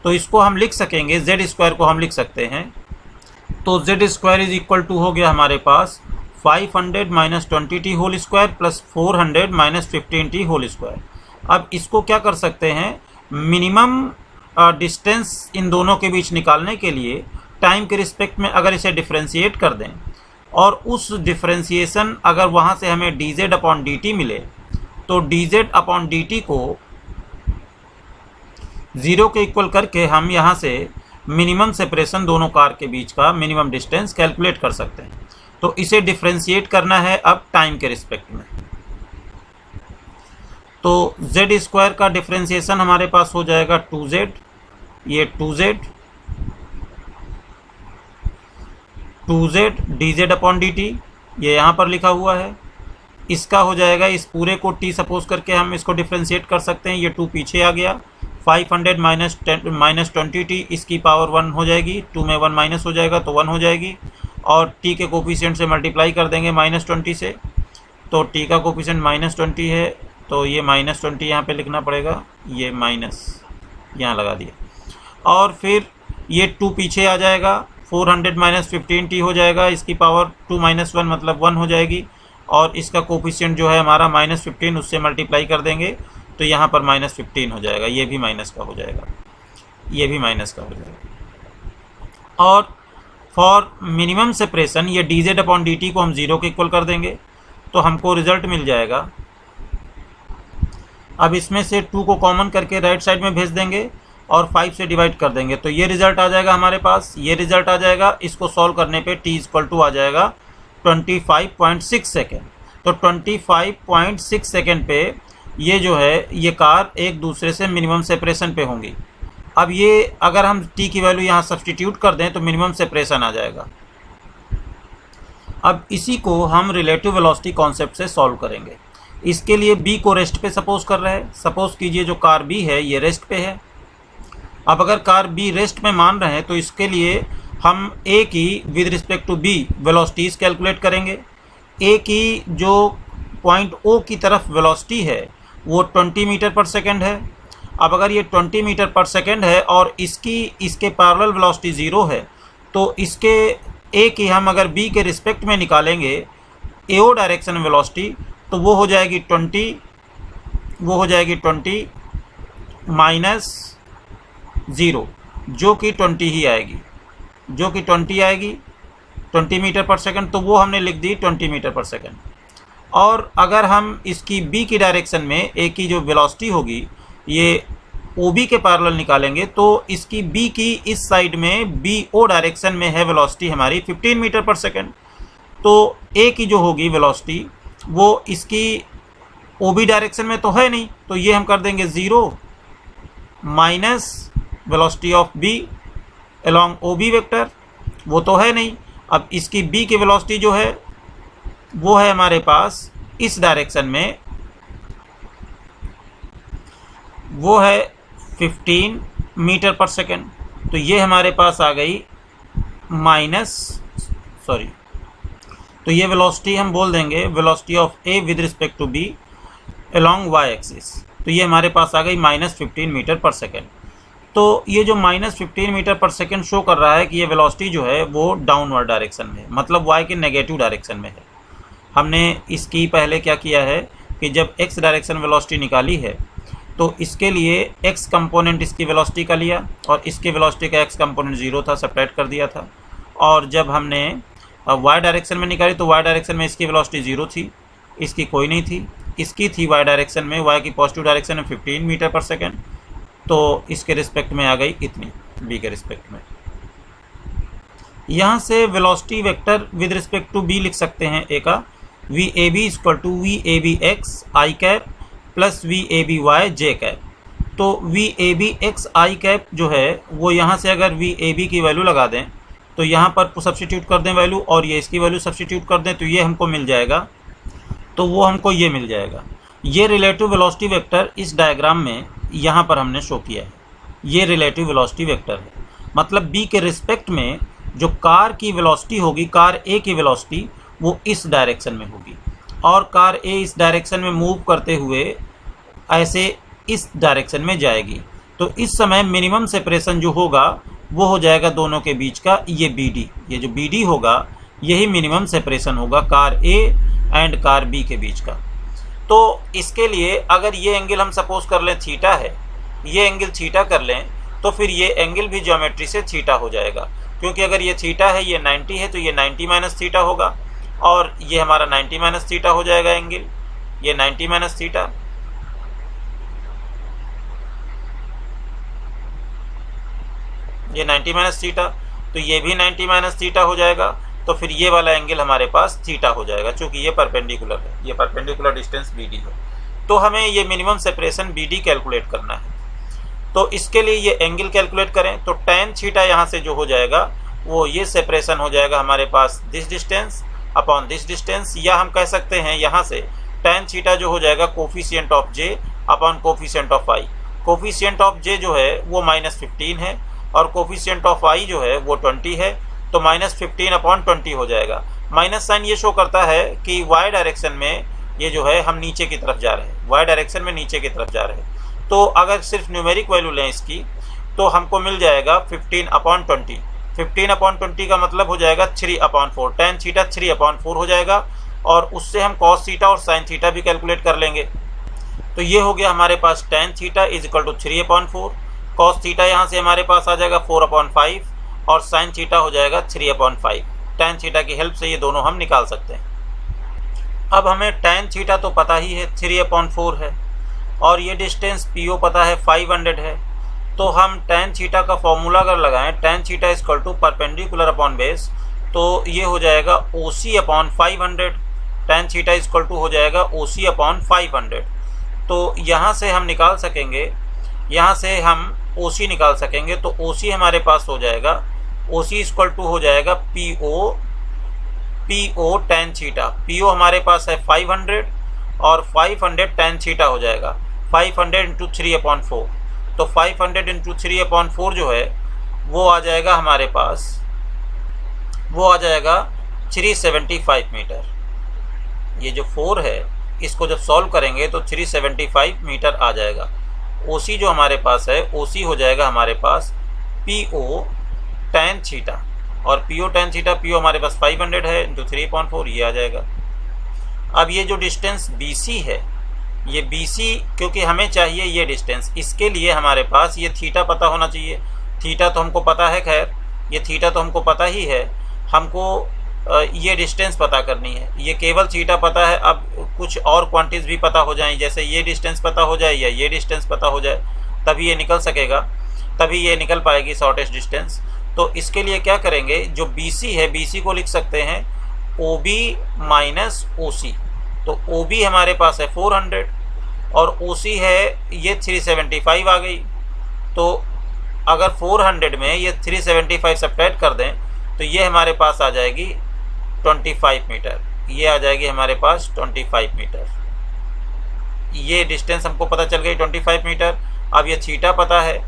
तो इसको हम लिख सकेंगे, z स्क्वायर को हम लिख सकते हैं, तो z square is equal to हो गया हमारे पास 500 minus 20t whole square plus 400 minus 15t whole square. अब इसको क्या कर सकते हैं, मिनिमम डिस्टेंस इन दोनों के बीच निकालने के लिए टाइम के रिस्पेक्ट में अगर इसे डिफ्रेंशिएट कर दें और उस डिफ्रेंशिएशन अगर वहाँ से हमें dz अपॉन dt मिले, तो dz अपॉन dt को 0 के इक्वल करके हम यहाँ से मिनिमम सेपरेशन दोनों कार के बीच का मिनिमम डिस्टेंस कैलकुलेट कर सकते हैं। तो इसे डिफ्रेंशिएट करना है अब टाइम के रिस्पेक्ट में। तो z स्क्वायर का डिफ्रेंशिएशन हमारे पास हो जाएगा 2z, ये 2z dz अपॉन dt, ये यहाँ पर लिखा हुआ है। इसका हो जाएगा, इस पूरे को t सपोज करके हम इसको डिफ्रेंशिएट कर सकते हैं, ये 2 पीछे आ गया, 500 माइनस 20t, इसकी पावर 1 हो जाएगी, 2 में 1 माइनस हो जाएगा तो 1 हो जाएगी, और t के कोफिशिएंट से मल्टीप्लाई कर देंगे माइनस 20 से, तो t का कोफिशिएंट माइनस 20 है, तो ये माइनस 20 यहाँ पे लिखना पड़ेगा, ये माइनस यहाँ लगा दिया, और फिर ये 2 पीछे आ जाएगा, 400 माइनस 15t हो जाएगा, इसकी पावर 2 माइनस 1 मतलब 1 हो जाएगी, और इसका कोफिशिएंट जो है हमारा माइनस 15 उससे मल्टीप्लाई कर देंगे तो यहाँ पर माइनस 15 हो जाएगा, ये भी माइनस का हो जाएगा, ये भी माइनस का हो जाएगा। और फॉर मिनिमम सेपरेशन ये dz अपॉन dt को हम 0 के इक्वल कर देंगे तो हमको रिजल्ट मिल जाएगा। अब इसमें से 2 को कॉमन करके राइट साइड में भेज देंगे और 5 से डिवाइड कर देंगे, तो ये रिजल्ट आ जाएगा हमारे पास, ये रिजल्ट आ जाएगा। इसको सॉल्व करने पे t इक्वल टू आ जाएगा 25.6 सेकेंड। तो 25.6 सेकेंड पे ये जो है ये कार एक दूसरे से मिनिमम सेपरेशन पे होंगी। अब ये अगर हम t की वैल्यू यहाँ सब्सटीट्यूट कर दें तो मिनिमम सेपरेशन आ जाएगा। अब इसी को हम रिलेटिव वेलोसिटी कॉन्सेप्ट से सॉल्व करेंगे। इसके लिए b को रेस्ट पे सपोज कर रहे हैं, सपोज कीजिए जो कार b है ये रेस्ट पे है। अब अगर कार b रेस्ट में मान रहे हैं तो इसके लिए हम a की with respect to b velocities calculate करेंगे। a की जो पॉइंट O की तरफ वेलोसिटी है वो 20 मीटर पर सेकेंड है। अब अगर ये 20 मीटर पर सेकेंड है और इसके पैरेलल वेलोसिटी 0 है, तो इसके a की हम अगर b के रिस्पेक्ट में निकालेंगे AO डायरेक्शन वेलोसिटी, तो वो हो जाएगी 20 माइनस 0 जो कि 20 ही आएगी, जो कि 20 आएगी 20 मीटर पर सेकंड, तो वो हमने लिख दी 20 मीटर पर सेकंड। और अगर हम इसकी b की डायरेक्शन में a की जो वेलोसिटी होगी ये OB के पैरेलल निकालेंगे, तो इसकी b की इस साइड में BO डायरेक्शन में है वेलोसिटी हमारी 15 मीटर पर सेकंड। तो a की जो होगी वेलोसिटी वो इसकी OB डायरेक्शन में तो है नहीं, तो ये हम कर देंगे 0 minus velocity of b along OB vector, वो तो है नहीं। अब इसकी B की वेलोसिटी जो है वो है हमारे पास इस डायरेक्शन में, वो है 15 मीटर पर सेकेंड। तो ये हमारे पास आ गई तो ये वेलोसिटी हम बोल देंगे velocity of A with respect to B along y axis. तो ये हमारे पास आ गई -15 मीटर पर सेकेंड। तो ये जो -15 मीटर पर सेकेंड शो कर रहा है कि ये वेलोसिटी जो है वो डाउनवर्ड डायरेक्शन में है, मतलब y के नेगेटिव डायरेक्शन में है। हमने इसकी पहले क्या किया है कि जब x डायरेक्शन वेलोसिटी निकाली है तो इसके लिए x कंपोनेंट इसकी वेलोसिटी का लिया और इसके वेलोसिटी का x कंपोनेंट 0 था, सब्ट्रैक्ट कर दिया था। और जब हमने y डायरेक्शन में निकाली तो y डायरेक्शन में इसकी वेलोसिटी 0 थी, इसकी कोई नहीं थी, इसकी थी y डायरेक्शन में, y की पॉजिटिव डायरेक्शन में 15 मीटर पर सेकेंड। तो इसके रिस्पेक्ट में आ गई इतनी, b के रिस्पेक्ट में। यहाँ से velocity vector with respect to b लिख सकते हैं a का, VAB equal to VABX I cap plus VABY J cap. तो VABX आई कैप जो है वो यहाँ से अगर VAB की वैल्यू लगा दें तो यहाँ पर सब्स्टिट्यूट कर दें वैल्यू और ये इसकी वैल्यू सब्स्टिट्यूट कर दें तो ये हमको मिल जाएगा, तो वो हमको ये मिल जाएगा। ये रिलेटिव वेलोसिटी वेक्टर इस डायग्राम में यहाँ पर हमने शो किया है, ये रिलेटिव वेलोसिटी वेक्टर है। मतलब B के रिस्पेक्ट में जो कार की वेलोसिटी होगी, कार A की वेलोसिटी वो इस डायरेक्शन में होगी और कार A इस डायरेक्शन में मूव करते हुए ऐसे इस डायरेक्शन में जाएगी। तो इस समय मिनिमम सेपरेशन जो होगा वो हो जाएगा दोनों के बीच का ये BD। ये जो BD होगा यही मिनिमम सेपरेशन होगा car A and car B के बीच का। तो इसके लिए अगर ये एंगल हम सपोज कर लें थीटा है, ये एंगल थीटा कर लें तो फिर ये एंगल भी ज्योमेट्री से थीटा हो जाएगा, क्योंकि अगर ये थीटा है, ये 90 है, तो ये 90 माइनस थीटा होगा और ये हमारा 90 माइनस थीटा हो जाएगा एंगल, ये 90 माइनस थीटा। ये 90 माइनस थीटा, तो ये भी 90 माइनस थीटा हो जाएगा। तो फिर ये वाला एंगल हमारे पास थीटा हो जाएगा, चूंकि ये परपेंडिकुलर है, ये परपेंडिकुलर डिस्टेंस BD है। तो हमें ये मिनिमम सेपरेशन BD कैलकुलेट करना है। तो इसके लिए ये एंगल कैलकुलेट करें तो tan थीटा यहाँ से जो हो जाएगा वो ये सेपरेशन हो जाएगा हमारे पास this distance upon this distance, या हम कह सकते हैं यहाँ से tan थीटा जो हो जाएगा coefficient of J upon coefficient of I। Coefficient of J जो है वो -15 है और कोफिशिएंट ऑफ I जो है वो 20 है, तो -15 अपॉन 20 हो जाएगा। माइनस साइन ये शो करता है कि y डायरेक्शन में ये जो है हम नीचे की तरफ जा रहे हैं, y डायरेक्शन में नीचे की तरफ जा रहे हैं। तो अगर सिर्फ न्यूमेरिक वैल्यू लें इसकी तो हमको मिल जाएगा 15 अपॉन 20। 15 अपॉन 20 का मतलब हो जाएगा 3 अपॉन 4, tan थीटा 3 अपॉन 4 हो जाएगा और उससे हम cos थीटा और sin थीटा भी कैलकुलेट कर लेंगे। तो ये हो गया हमारे पास tan theta is equal to 3 upon 4, cos theta यहाँ से हमारे पास आ जाएगा 4 अपॉन 5 और sin थीटा हो जाएगा 3 अपॉन 5। tan थीटा की हेल्प से ये दोनों हम निकाल सकते हैं। अब हमें tan थीटा तो पता ही है 3 अपॉन 4 है और ये डिस्टेंस PO पता है 500 है। तो हम tan थीटा का फॉर्मूला अगर लगाएं tan theta is equal to perpendicular upon base, तो ये हो जाएगा OC upon 500। tan theta is equal to हो जाएगा OC अपॉन 500। तो यहाँ से हम निकाल सकेंगे, यहाँ से हम OC निकाल सकेंगे। तो OC हमारे पास हो जाएगा, OC इक्वल टू हो जाएगा PO tan थीटा। PO हमारे पास है 500 और 500 tan थीटा हो जाएगा 500 इंटू 3 अपॉन 4। तो 500 इंटू 3 अपॉन 4 जो है वो आ जाएगा हमारे पास, वो आ जाएगा 375 मीटर। ये जो 4 है इसको जब सॉल्व करेंगे तो 375 मीटर आ जाएगा। OC जो हमारे पास है, OC हो जाएगा हमारे पास PO tan थीटा और PO tan थीटा, PO हमारे पास 500 है इंटू 3/4, ये आ जाएगा। अब ये जो डिस्टेंस BC है, ये BC क्योंकि हमें चाहिए ये डिस्टेंस, इसके लिए हमारे पास ये थीटा पता होना चाहिए। थीटा तो हमको पता है, खैर ये थीटा तो हमको पता ही है, हमको ये डिस्टेंस पता करनी है। ये केवल थीटा पता है, अब कुछ और क्वांटिटीज भी पता हो जाएं, जैसे ये डिस्टेंस पता हो जाए या ये डिस्टेंस पता हो जाए, तभी ये निकल सकेगा, तभी ये निकल पाएगी शॉर्टेस्ट डिस्टेंस। तो इसके लिए क्या करेंगे, जो BC है BC को लिख सकते हैं OB माइनस OC। तो OB हमारे पास है 400 और OC है ये 375 आ गई। तो अगर 400 में ये 375 सब्ट्रैक्ट कर दें तो ये हमारे पास आ जाएगी 25 मीटर। ये आ जाएगी हमारे पास 25 मीटर। ये डिस्टेंस हमको पता चल गई 25 मीटर। अब ये थीटा पता है,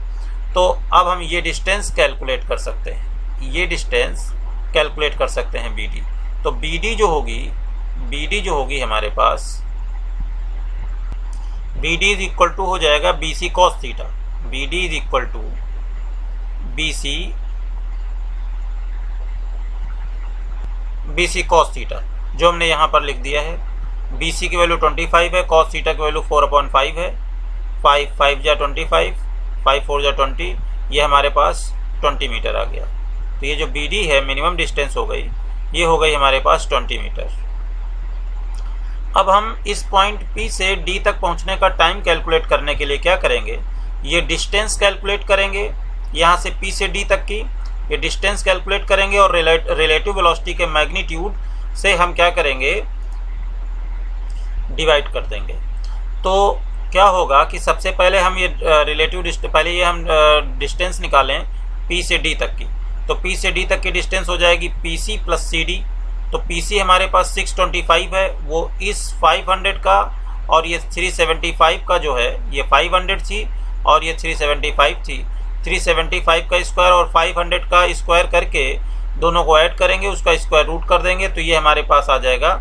तो अब हम ये डिस्टेंस कैलकुलेट कर सकते हैं। ये डिस्टेंस कैलकुलेट कर सकते हैं BD। तो BD जो होगी हमारे पास, BD इज इक्वल टू हो जाएगा BC cos theta. BD is equal to BC cos theta, जो हमने यहाँ पर लिख दिया है। BC की वैल्यू 25 है, कॉस थीटा की वैल्यू 4/5 है। 5 जा 25, 5 4 जा 20, ये हमारे पास 20 मीटर आ गया। तो ये जो BD है मिनिमम डिस्टेंस हो गई, ये हो गई हमारे पास 20 मीटर। अब हम इस पॉइंट P से D तक पहुंचने का टाइम कैलकुलेट करने के लिए क्या करेंगे, ये डिस्टेंस कैलकुलेट करेंगे। यहाँ से P से D तक की ये डिस्टेंस कैलकुलेट करेंगे और रिलेटिव वेलोसिटी के मैग्नीट्यूड से हम क्या करेंगे, डिवाइड कर देंगे। तो क्या होगा कि सबसे पहले हम ये डिस्टेंस निकालें P से D तक की। तो P से D तक की डिस्टेंस हो जाएगी PC प्लस CD। तो PC हमारे पास 625 है, वो इस 500 का और ये 375 का जो है, ये 500 थी और ये 375 थी। 375 का स्क्वायर और 500 का स्क्वायर करके दोनों को ऐड करेंगे, उसका स्क्वायर रूट कर देंगे, तो ये हमारे पास आ जाएगा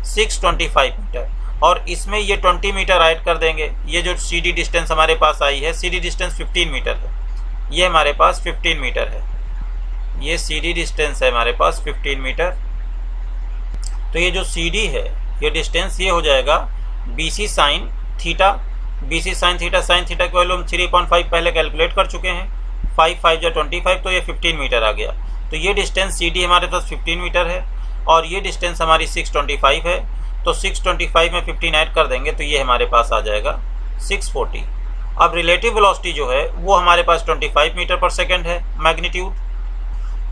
625 मीटर। और इसमें ये 20 मीटर ऐड कर देंगे। ये जो CD डिस्टेंस हमारे पास आई है, CD डिस्टेंस 15 मीटर है, ये हमारे पास 15 मीटर है। ये CD डिस्टेंस है हमारे पास 15 मीटर। तो ये जो CD है, ये डिस्टेंस ये हो जाएगा BC sine theta. BC sine theta की वैल्यू हम 3/5 पहले कैलकुलेट कर चुके हैं। 5 5 जा 25, तो ये 15 मीटर आ गया। तो ये डिस्टेंस CD हमारे पास 15 मीटर है और ये डिस्टेंस हमारी 625 है। तो 625 में 15 ऐड कर देंगे तो ये हमारे पास आ जाएगा 640। अब रिलेटिव वेलोसिटी जो है वो हमारे पास 25 मीटर पर सेकेंड है मैग्नीट्यूड।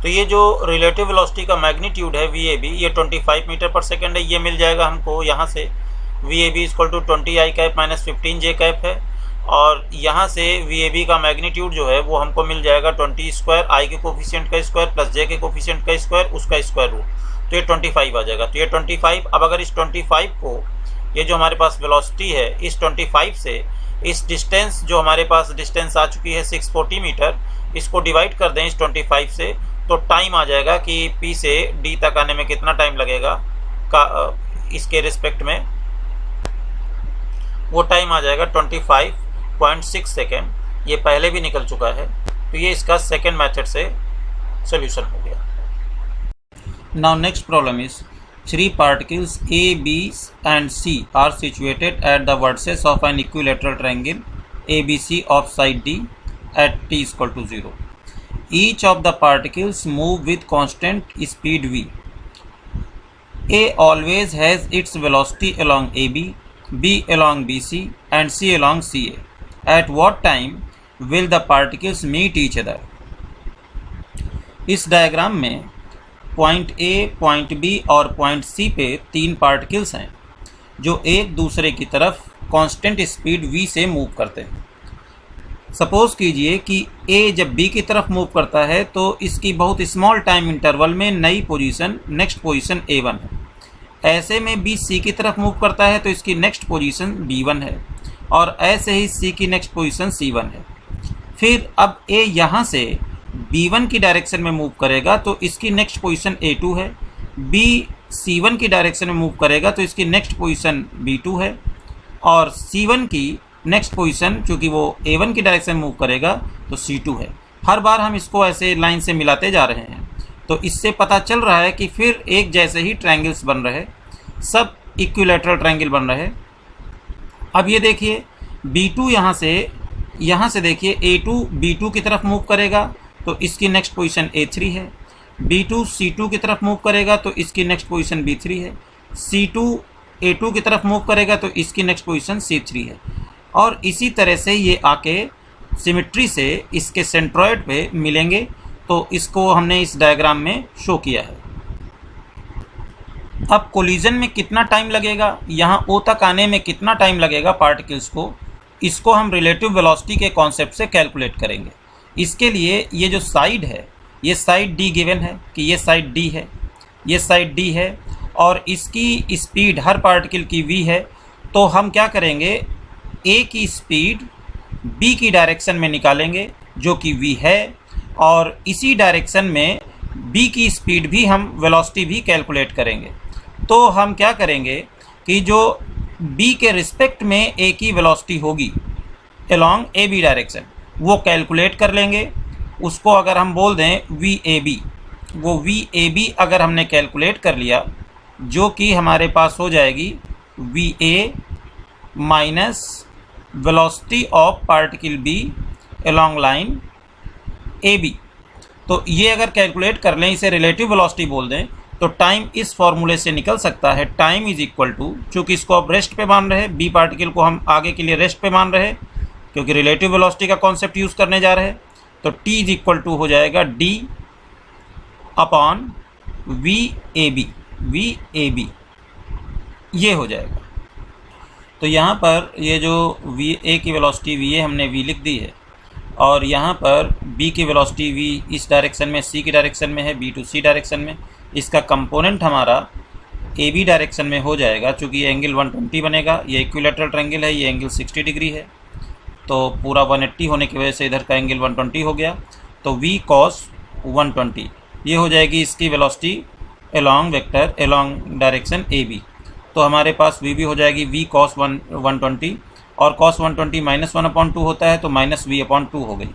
तो ये जो रिलेटिव वेलोसिटी का मैग्नीट्यूड है VAB, ये 25 मीटर पर सेकेंड है। ये मिल जाएगा हमको यहाँ से VAB equal to 20I cap minus 15J cap है। और यहाँ से VAB का मैग्नीट्यूड जो है वो हमको मिल जाएगा 20 स्क्वायर, I के कोफिशिएंट का स्क्वायर प्लस J के कोफिशिएंट का स्क्वायर, उसका स्क्वायर रूट। तो ये 25 आ जाएगा। तो ये 25। अब अगर इस 25 को, ये जो हमारे पास वेलोसिटी है, इस 25 से इस डिस्टेंस जो हमारे पास डिस्टेंस आ चुकी है 640 मीटर, इसको डिवाइड कर दें इस 25 से, तो टाइम आ जाएगा कि P से D तक आने में कितना टाइम लगेगा का इसके रिस्पेक्ट में, वो टाइम आ जाएगा 25.6 सेकेंड। ये पहले भी निकल चुका है। तो ये इसका सेकेंड मेथड से सोल्यूशन हो गया। Now next problem is 3 particles A, B and C are situated at the vertices of an equilateral triangle ABC of side D at t equal to 0. Each of the particles move with constant speed v. A always has its velocity along AB, B along BC and C along CA. At what time will the particles meet each other? इस डायग्राम में पॉइंट A, पॉइंट B और पॉइंट C पे 3 पार्टिकल्स हैं जो एक दूसरे की तरफ कांस्टेंट स्पीड v से मूव करते हैं। सपोज कीजिए कि A जब B की तरफ मूव करता है तो इसकी बहुत स्मॉल टाइम इंटरवल में नई पोजीशन, नेक्स्ट पोजीशन A1 है। ऐसे में B C की तरफ मूव करता है तो इसकी नेक्स्ट पोजीशन B1 है और ऐसे ही C की नेक्स्ट पोजीशन C1 है। फिर अब A यहाँ से B1 की डायरेक्शन में मूव करेगा तो इसकी नेक्स्ट पोजीशन A2 है। B C1 की डायरेक्शन में मूव करेगा तो इसकी नेक्स्ट पोजीशन B2 है और C1 की नेक्स्ट पोजीशन, चूँकि वो A1 की डायरेक्शन में मूव करेगा तो C2 है। हर बार हम इसको ऐसे लाइन से मिलाते जा रहे हैं तो इससे पता चल रहा है कि फिर एक जैसे ही ट्रायंगल्स बन रहे, सब इक्विलैटरल ट्रायंगल बन रहे। अब ये देखिए B2 यहाँ से देखिए A2 B2 की तरफ मूव करेगा तो इसकी नेक्स्ट पोजीशन A3 है। B2 C2 की तरफ मूव करेगा तो इसकी नेक्स्ट पोजीशन B3 है। C2 A2 की तरफ मूव करेगा तो इसकी नेक्स्ट पोजीशन C3 है। और इसी तरह से ये आके सिमेट्री से इसके सेंट्रॉइड पे मिलेंगे। तो इसको हमने इस डायग्राम में शो किया है। अब कोलिजन में कितना टाइम लगेगा, यहाँ O तक आने में कितना टाइम लगेगा पार्टिकल्स को, इसको हम रिलेटिव वेलोसिटी के कॉन्सेप्ट से कैलकुलेट करेंगे। इसके लिए ये जो साइड है, ये साइड डी गिवन है कि ये साइड डी है, ये साइड डी है, और इसकी स्पीड हर पार्टिकल की v है। तो हम क्या करेंगे, a की स्पीड b की डायरेक्शन में निकालेंगे जो कि v है, और इसी डायरेक्शन में b की स्पीड भी हम वेलोसिटी भी कैलकुलेट करेंगे। तो हम क्या करेंगे कि जो b के रिस्पेक्ट में a की वेलोसिटी होगी अलोंग ए बी डायरेक्शन वो कैलकुलेट कर लेंगे। उसको अगर हम बोल दें वी ए बी, वो वी ए बी अगर हमने कैलकुलेट कर लिया जो कि हमारे पास हो जाएगी V A minus velocity of particle B along line A B. तो ये अगर कैलकुलेट कर लें, इसे रिलेटिव वेलोसिटी बोल दें, तो टाइम इस फॉर्मूले से निकल सकता है। टाइम इज इक्वल टू, चूँकि इसको अब रेस्ट पे मान रहे हैं, बी पार्टिकल को हम आगे के लिए रेस्ट पे मान रहे हैं क्योंकि रिलेटिव वेलोसिटी का कॉन्सेप्ट यूज़ करने जा रहे हैं। तो टी इज इक्वल टू हो जाएगा D upon V A B, ये हो जाएगा। तो यहाँ पर ये जो वी ए की वेलोसिटी वी ए हमने वी लिख दी है, और यहाँ पर बी की वेलोसिटी वी इस डायरेक्शन में, सी की डायरेक्शन में है, बी टू सी डायरेक्शन में। इसका कंपोनेंट हमारा ए बी डायरेक्शन में हो जाएगा, चूँकि ये एंगल 120 बनेगा, ये इक्विलेटरल ट्रायंगल है, ये एंगल 60 डिग्री है, तो पूरा 180 होने की वजह से इधर का एंगल 120 हो गया। तो v cos 120 ये हो जाएगी इसकी velocity along vector along direction A B. तो हमारे पास v भी हो जाएगी v cos 120, और cos 120 माइनस 1/2 होता है, तो माइनस v/2 हो गई।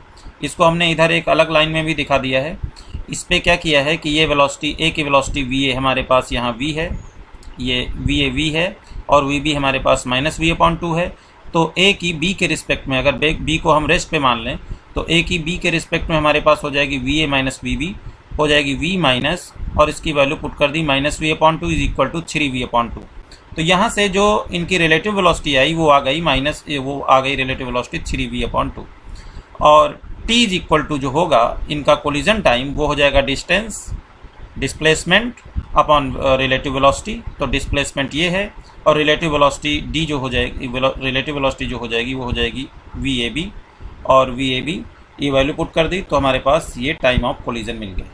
इसको हमने इधर एक अलग लाइन में भी दिखा दिया है। इस पर क्या किया है कि ये वेलोसिटी a की वेलोसिटी v a हमारे पास यहाँ v है, ये v a v है, और v b हमारे पास माइनस v/2 है। तो a की b के रिस्पेक्ट में, अगर b को हम रेस्ट पे मान लें, तो a की b के रिस्पेक्ट में हमारे पास हो जाएगी va माइनस वी बी, हो जाएगी v माइनस, और इसकी वैल्यू पुट कर दी minus v/2 is equal to 3v/2। तो यहाँ से जो इनकी रिलेटिव वेलोसिटी आई वो आ गई रिलेटिव वेलोसिटी 3v/2, और t इज इक्वल टू जो होगा इनका कोलिजन टाइम वो हो जाएगा डिस्प्लेसमेंट अपॉन रिलेटिव वेलोसिटी। तो डिस्प्लेसमेंट ये है, और रिलेटिव वेलोसिटी डी जो हो जाएगी, रिलेटिव वेलोसिटी जो हो जाएगी वो हो जाएगी वी ए बी, और वी ए बी ये वैल्यू पुट कर दी तो हमारे पास ये टाइम ऑफ कोलिजन मिल गया।